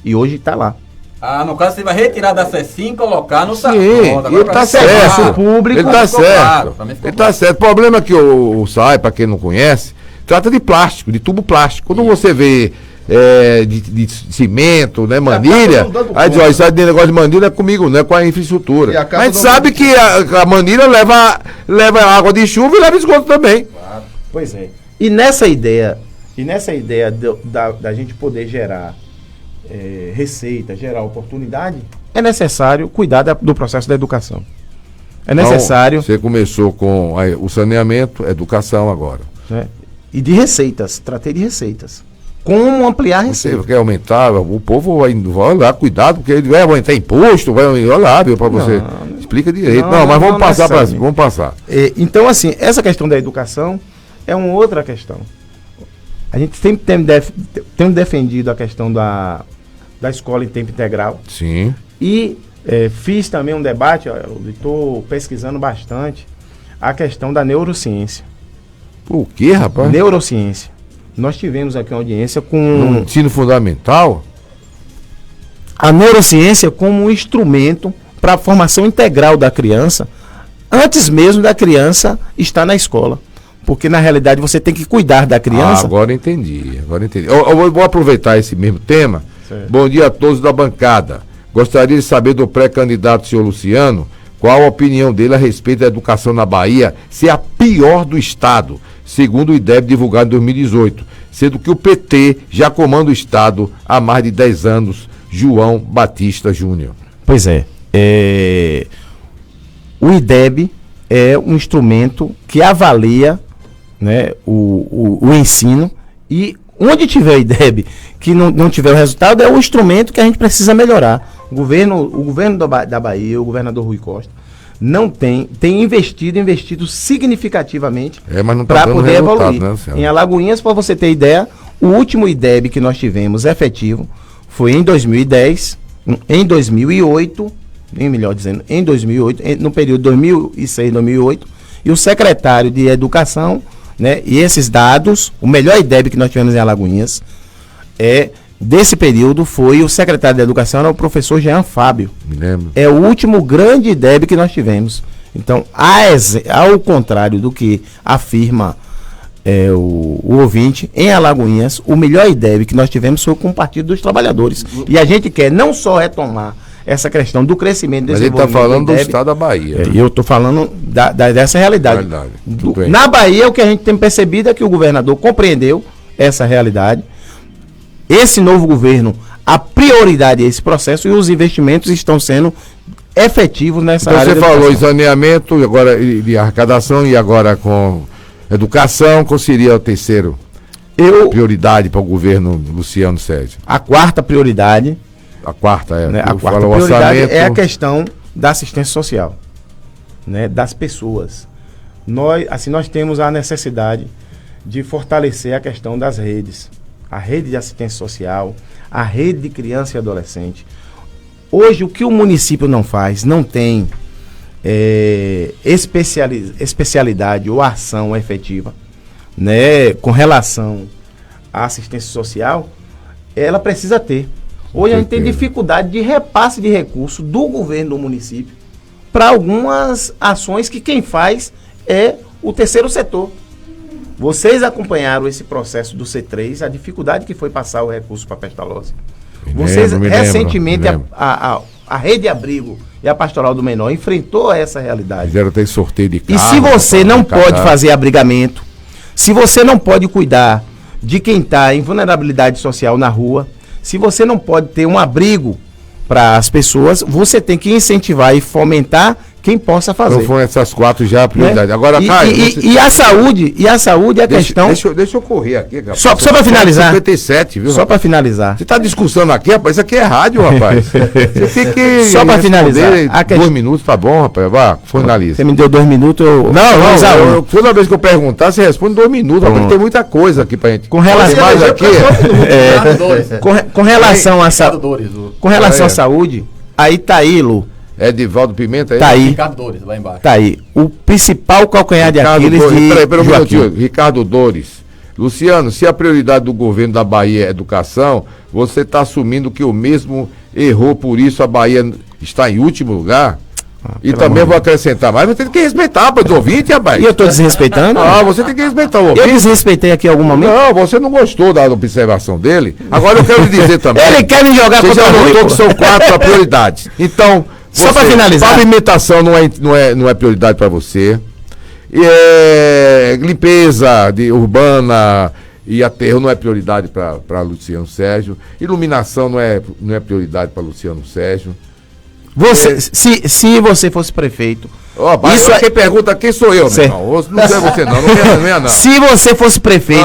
E hoje está lá.
Ah, no caso você vai retirar da C5 e colocar no
Sim,
Pronto, agora
ele
pra
tá
mim ficou
certo.
claro.
Público,
Ele tá
ficou
certo.
claro, pra mim ficou
Ele tá certo. O problema é que o SAAI, para quem não conhece, trata de plástico, de tubo plástico. Quando você vê de cimento, né, manilha,
não dando
aí diz,
conta.
ó, isso aí de negócio de manilha não é comigo, não é com a infraestrutura.
E acaba
Mas a gente
não
sabe
dando
que a manilha leva água de chuva e leva esgoto também.
Pois é. E nessa ideia da gente poder gerar receita, gerar oportunidade, é necessário cuidar do processo da educação. É necessário...
Então, você começou com o saneamento, educação agora.
Né? E de receitas, tratei de receitas. Como ampliar a
Você
receita.
quer aumentar, o povo vai olhar, cuidado, porque ele vai aumentar imposto, vai olhar, viu, para você. Explica direito. Não, mas vamos passar para cima, vamos passar.
Então, assim, essa questão da educação é uma outra questão. A gente sempre tem defendido a questão da escola em tempo integral.
Sim.
E fiz também um debate, estou pesquisando bastante a questão da neurociência.
O quê, rapaz?
Neurociência. Nós tivemos aqui uma audiência com...
No ensino fundamental?
A neurociência como um instrumento para a formação integral da criança, antes mesmo da criança estar na escola. Porque, na realidade, você tem que cuidar da criança.
Agora entendi. Eu vou aproveitar esse mesmo tema.
Certo.
Bom dia a todos da bancada. Gostaria de saber do pré-candidato, senhor Luciano, qual a opinião dele a respeito da educação na Bahia ser a pior do Estado, segundo o IDEB divulgado em 2018, sendo que o PT já comanda o Estado há mais de 10 anos, João Batista Júnior.
Pois é. O IDEB é um instrumento que avalia, né, o ensino, e onde tiver o IDEB que não tiver o resultado, é o instrumento que a gente precisa melhorar. O governo da Bahia, o governador Rui Costa, não tem investido significativamente para poder evoluir.
Né,
em Alagoinhas, para você ter ideia, o último IDEB que nós tivemos efetivo foi em 2010, em 2008, nem melhor dizendo, em 2008, no período 2006-2008, e o secretário de Educação, né, e esses dados, o melhor IDEB que nós tivemos em Alagoinhas, desse período foi o secretário de Educação, era o professor Jean Fábio.
Me lembro.
É o último grande IDEB que nós tivemos. Então, ao contrário do que afirma o ouvinte, em Alagoinhas, o melhor IDEB que nós tivemos foi com o Partido dos Trabalhadores. E a gente quer não só retomar essa questão do crescimento
e desenvolvimento. Mas ele está falando do Estado da Bahia.
E eu estou falando dessa realidade. Na Bahia, o que a gente tem percebido é que o governador compreendeu essa realidade. Esse novo governo, a prioridade é esse processo e os investimentos estão sendo efetivos nessa área.
Então você falou em saneamento, e agora de arrecadação, e agora com educação, qual seria o terceiro prioridade para o governo Luciano Sérgio?
A quarta prioridade.
A quarta
né, a quarta prioridade é a questão da assistência social, né, das pessoas. Nós temos a necessidade de fortalecer a questão das redes. A rede de assistência social, a rede de criança e adolescente. Hoje, o que o município não faz, não tem especialidade ou ação efetiva, né, com relação à assistência social, ela precisa ter. Hoje a gente tem dificuldade de repasse de recursos do governo do município para algumas ações que quem faz é o terceiro setor. Vocês acompanharam esse processo do C3, a dificuldade que foi passar o recurso para a Pestalozzi. Vocês, recentemente, a Rede de Abrigo e a Pastoral do Menor enfrentou essa realidade.
Fizeram até sorteio de carro.
E se você não pode fazer abrigamento, se você não pode cuidar de quem está em vulnerabilidade social na rua, se você não pode ter um abrigo para as pessoas, você tem que incentivar e fomentar quem possa fazer.
Então foram essas quatro já a prioridade.
Né?
Agora, Caio,
e a saúde é a questão...
Deixa eu correr aqui, rapaz.
Só para finalizar.
57, viu?
Só para finalizar.
Você está discussando aqui, rapaz? Isso aqui é rádio, rapaz. Você tem que...
Só para finalizar.
2 minutos, tá bom, rapaz? Vá, finaliza.
Você me deu 2 minutos,
toda vez que eu perguntar, você responde 2 minutos. Rapaz, tem muita coisa aqui pra gente.
Com relação à saúde, aí tá aí, Lu.
Edivaldo Pimenta?
Tá aí.
Ricardo Dores, lá embaixo.
Tá aí. O principal calcanhar de Aquiles
Peraí, Joaquim. Ricardo Dores. Luciano, se a prioridade do governo da Bahia é educação, você está assumindo que o mesmo errou, por isso a Bahia está em último lugar? E também vou acrescentar mais, você tem que respeitar para os ouvintes, rapaz.
E eu estou desrespeitando?
Você tem que respeitar o ouvinte.
Eu desrespeitei aqui em algum momento?
Não, você não gostou da observação dele. Agora eu quero lhe dizer também.
Ele quer me jogar
contra o Rui. Você já notou que são 4 prioridades. Então,
só para finalizar.
Pavimentação não é prioridade para você. Limpeza urbana, E aterro não é prioridade para Luciano Sérgio. Iluminação não é prioridade para Luciano Sérgio.
Se você fosse prefeito...
Isso quem pergunta quem sou eu, né? Não é você não.
Se você fosse prefeito,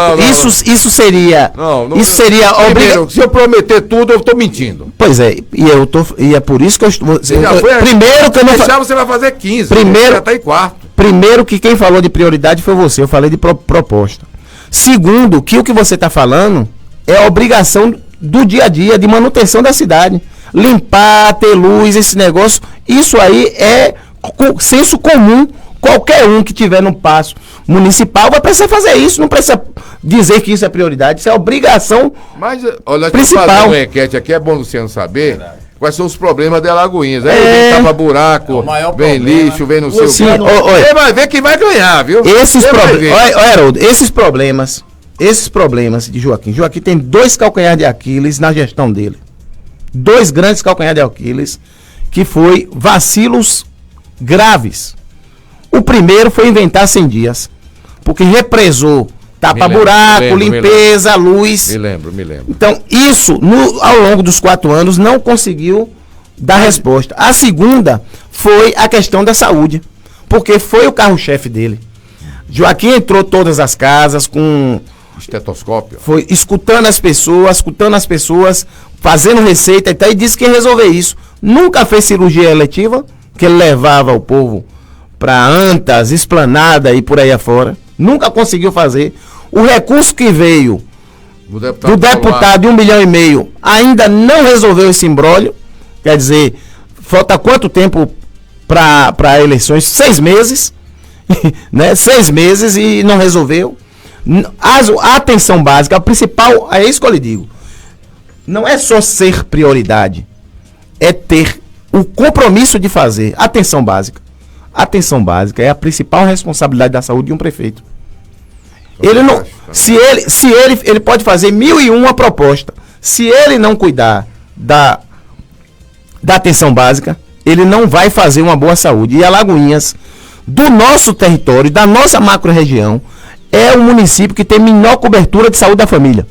isso seria... Isso seria
obrigatório. Se eu prometer tudo, eu estou mentindo.
Pois é, e é por isso que eu estou... Primeiro que eu não...
Deixar, você vai fazer 15.
Primeiro,
já está em quarto.
Primeiro que quem falou de prioridade foi você, eu falei de proposta. Segundo, que o que você está falando é a obrigação do dia a dia, de manutenção da cidade. Limpar, ter luz, esse negócio, isso aí é senso comum. Qualquer um que tiver no passo municipal vai precisar fazer isso, não precisa dizer que isso é prioridade, isso é obrigação.
Mas, olha,
principal.
Fazer uma enquete aqui, é bom o Luciano saber quais são os problemas de Alagoinhas. Aí tapa buraco, vem lixo, vem no seu... Você vai ver que vai ganhar, viu?
Esses problemas de Joaquim. Joaquim tem 2 calcanhares de Aquiles na gestão dele. 2 grandes calcanhares de Aquiles, que foi vacilos graves. O primeiro foi inventar 100 dias, porque represou tapa-buraco, limpeza, luz.
Me lembro.
Então, isso, ao longo dos 4 anos, não conseguiu dar resposta. A segunda foi a questão da saúde, porque foi o carro-chefe dele. Joaquim entrou todas as casas com...
estetoscópio.
Foi escutando as pessoas, fazendo receita e disse que ia resolver isso. Nunca fez cirurgia eletiva, que ele levava o povo para Antas, Esplanada e por aí afora. Nunca conseguiu fazer. O recurso que veio do deputado de 1,5 milhão ainda não resolveu esse imbróglio. Quer dizer, falta quanto tempo para eleições? 6 meses. Né? 6 meses e não resolveu. A atenção básica, a principal, é isso que eu lhe digo. Não é só ser prioridade, é ter o compromisso de fazer. Atenção básica. Atenção básica é a principal responsabilidade da saúde de um prefeito. Ele não, se ele pode fazer 1001 proposta. Se ele não cuidar da atenção básica, ele não vai fazer uma boa saúde. E Alagoinhas, do nosso território, da nossa macro-região, é o município que tem menor cobertura de saúde da família.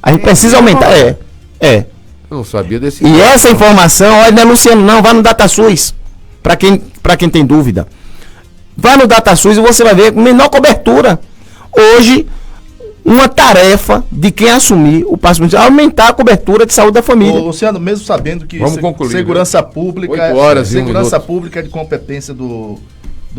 A gente precisa aumentar. Eu
não sabia desse.
E essa informação, olha, não é Luciano, não, vá no DataSUS. Para quem tem dúvida. Vá no DataSUS e você vai ver menor cobertura. Hoje, uma tarefa de quem assumir o passo municipal é aumentar a cobertura de saúde da família.
Ô, Luciano, mesmo sabendo que segurança pública é de competência do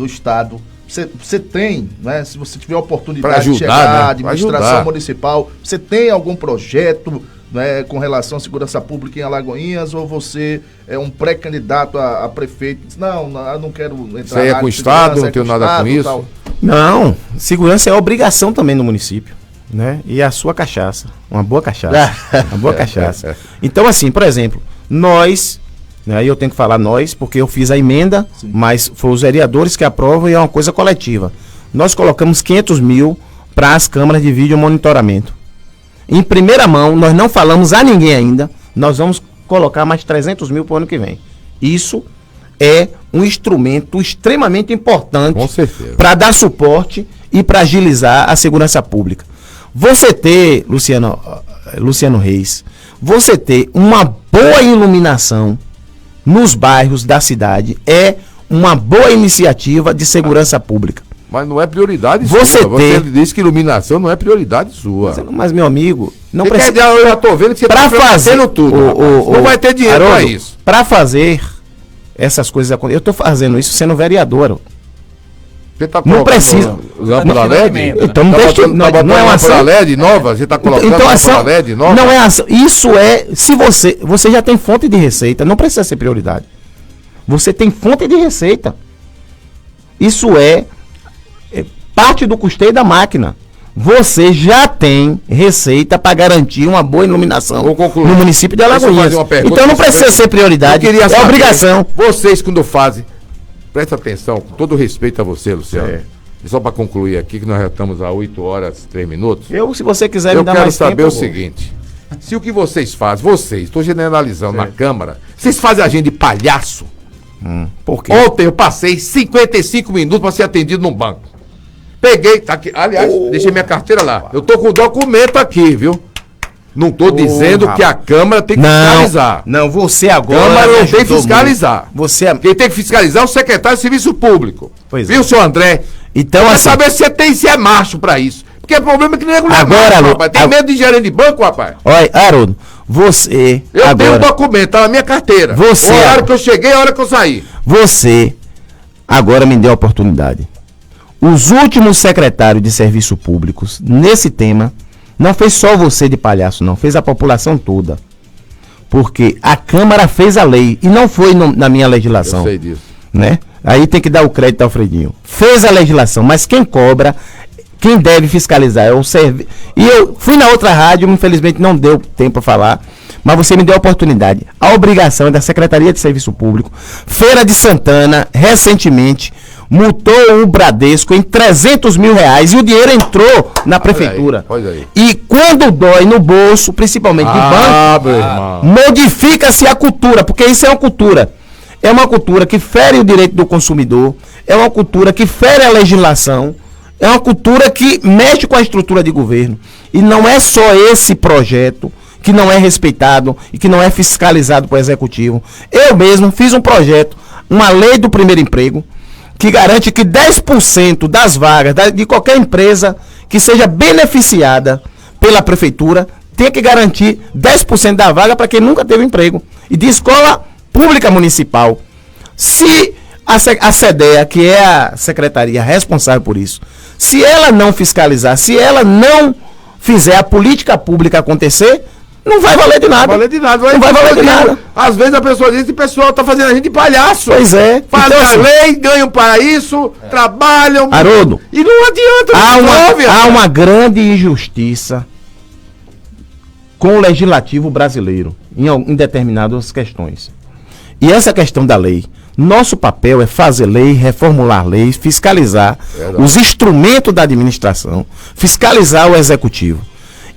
Estado. Você tem, né? Se você tiver a oportunidade de chegar à administração municipal, você tem algum projeto, né, com relação à segurança pública em Alagoinhas, ou você é um pré-candidato a prefeito? Não, eu não quero entrar.
Você é com o Estado, não tenho nada com isso? Tal.
Não, segurança é obrigação também no município, né? E a sua cachaça, uma boa cachaça, uma boa cachaça. Então, assim, por exemplo, nós... Aí eu tenho que falar nós, porque eu fiz a emenda, sim, mas foi os vereadores que aprovam e é uma coisa coletiva. Nós colocamos 500 mil para as câmaras de vídeo monitoramento. Em primeira mão, nós não falamos a ninguém ainda, nós vamos colocar mais 300 mil para o ano que vem. Isso é um instrumento extremamente importante para dar suporte e para agilizar a segurança pública. Você ter, Luciano Reis, você ter uma boa iluminação nos bairros da cidade é uma boa iniciativa de segurança pública.
Mas não é prioridade sua. Você disse que iluminação não é prioridade sua.
Mas, meu amigo, não
precisa. Eu já estou vendo que você está fazendo tudo. Não vai ter dinheiro para isso.
Para fazer essas coisas acontecerem. Eu estou fazendo isso sendo vereador.
Você tá
não precisa.
Lâmpada LED?
Então não é uma ação
LED nova? Você está colocando lâmpada LED nova?
Não é ação. Isso é. Se você já tem fonte de receita, não precisa ser prioridade. Você tem fonte de receita. Isso é parte do custeio da máquina. Você já tem receita para garantir uma boa iluminação no município de Alagoinhas. Então não precisa ser prioridade. É obrigação.
Vocês, quando fazem. Presta atenção, com todo respeito a você, Luciano. E só para concluir aqui, que nós já estamos a 8 horas, 3 minutos.
Se você quiser me dar mais tempo...
Eu quero saber o seguinte. Se o que vocês fazem, estou generalizando na Câmara, vocês fazem a gente de palhaço.
Por quê?
Ontem eu passei 55 minutos para ser atendido num banco. Peguei, tá aqui. Aliás, deixei minha carteira lá. Eu tô com o documento aqui, viu? Não tô dizendo que a Câmara tem que fiscalizar.
Não, você agora.
Câmara não tem que fiscalizar.
Você...
Quem tem que fiscalizar é o secretário de Serviço Público.
Pois
viu, senhor André?
Então,
quer
assim,
saber se é macho pra isso. Porque o problema é que não é
agora,
macho, rapaz. Tem medo de gerente de banco, rapaz?
Olha, Haroldo, você.
Eu tenho um documento, tá na minha carteira.
Você.
A hora que eu cheguei, a hora que eu saí.
Você agora me deu a oportunidade. Os últimos secretários de serviços públicos, nesse tema, não fez só você de palhaço, não. Fez a população toda. Porque a Câmara fez a lei e não foi na minha legislação.
Eu sei disso.
Né? Aí tem que dar o crédito ao Fredinho. Fez a legislação, mas quem cobra, quem deve fiscalizar é o serviço. E eu fui na outra rádio, infelizmente não deu tempo para falar, mas você me deu a oportunidade. A obrigação é da Secretaria de Serviço Público. Feira de Santana, recentemente, multou o Bradesco em R$300 mil e o dinheiro entrou na prefeitura.
Pois aí.
E quando dói no bolso, principalmente de banco, modifica-se a cultura, porque isso é uma cultura. É uma cultura que fere o direito do consumidor, é uma cultura que fere a legislação, é uma cultura que mexe com a estrutura de governo. E não é só esse projeto que não é respeitado e que não é fiscalizado pelo Executivo. Eu mesmo fiz um projeto, uma lei do primeiro emprego, que garante que 10% das vagas de qualquer empresa que seja beneficiada pela prefeitura tem que garantir 10% da vaga para quem nunca teve emprego. E de escola pública municipal. Se a SEDEA, que é a secretaria responsável por isso, se ela não fiscalizar, se ela não fizer a política pública acontecer, não vai valer de nada.
Não vai valer de nada.
Não vai valer de nada.
Às vezes a pessoa diz que o pessoal tá fazendo a gente de palhaço.
Pois é.
Fazem
Então,
a
assim,
lei, ganham para isso, trabalham.
Haroldo,
E não adianta.
há uma grande injustiça com o legislativo brasileiro em determinadas questões. E essa questão da lei, nosso papel é fazer lei, reformular leis, fiscalizar os instrumentos da administração, fiscalizar o executivo.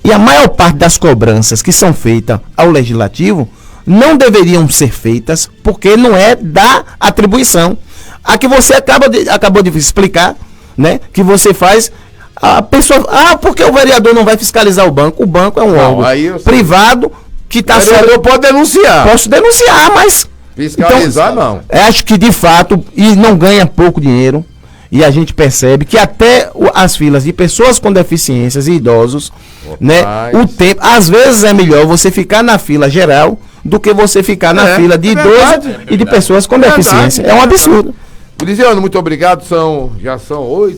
E a maior parte das cobranças que são feitas ao legislativo não deveriam ser feitas porque não é da atribuição. A que você acabou de explicar, né? Que você faz, a pessoa, porque o vereador não vai fiscalizar o banco? O banco é um órgão privado que está sendo... O vereador
pode denunciar.
Posso denunciar, mas...
Fiscalizar
então, não. Acho que de fato, e não ganha pouco dinheiro, e a gente percebe que até as filas de pessoas com deficiências e idosos, né, o tempo, às vezes é melhor você ficar na fila geral do que você ficar na fila de idosos e de pessoas com deficiência. É um absurdo.
Lisiano, muito obrigado. Já são 8.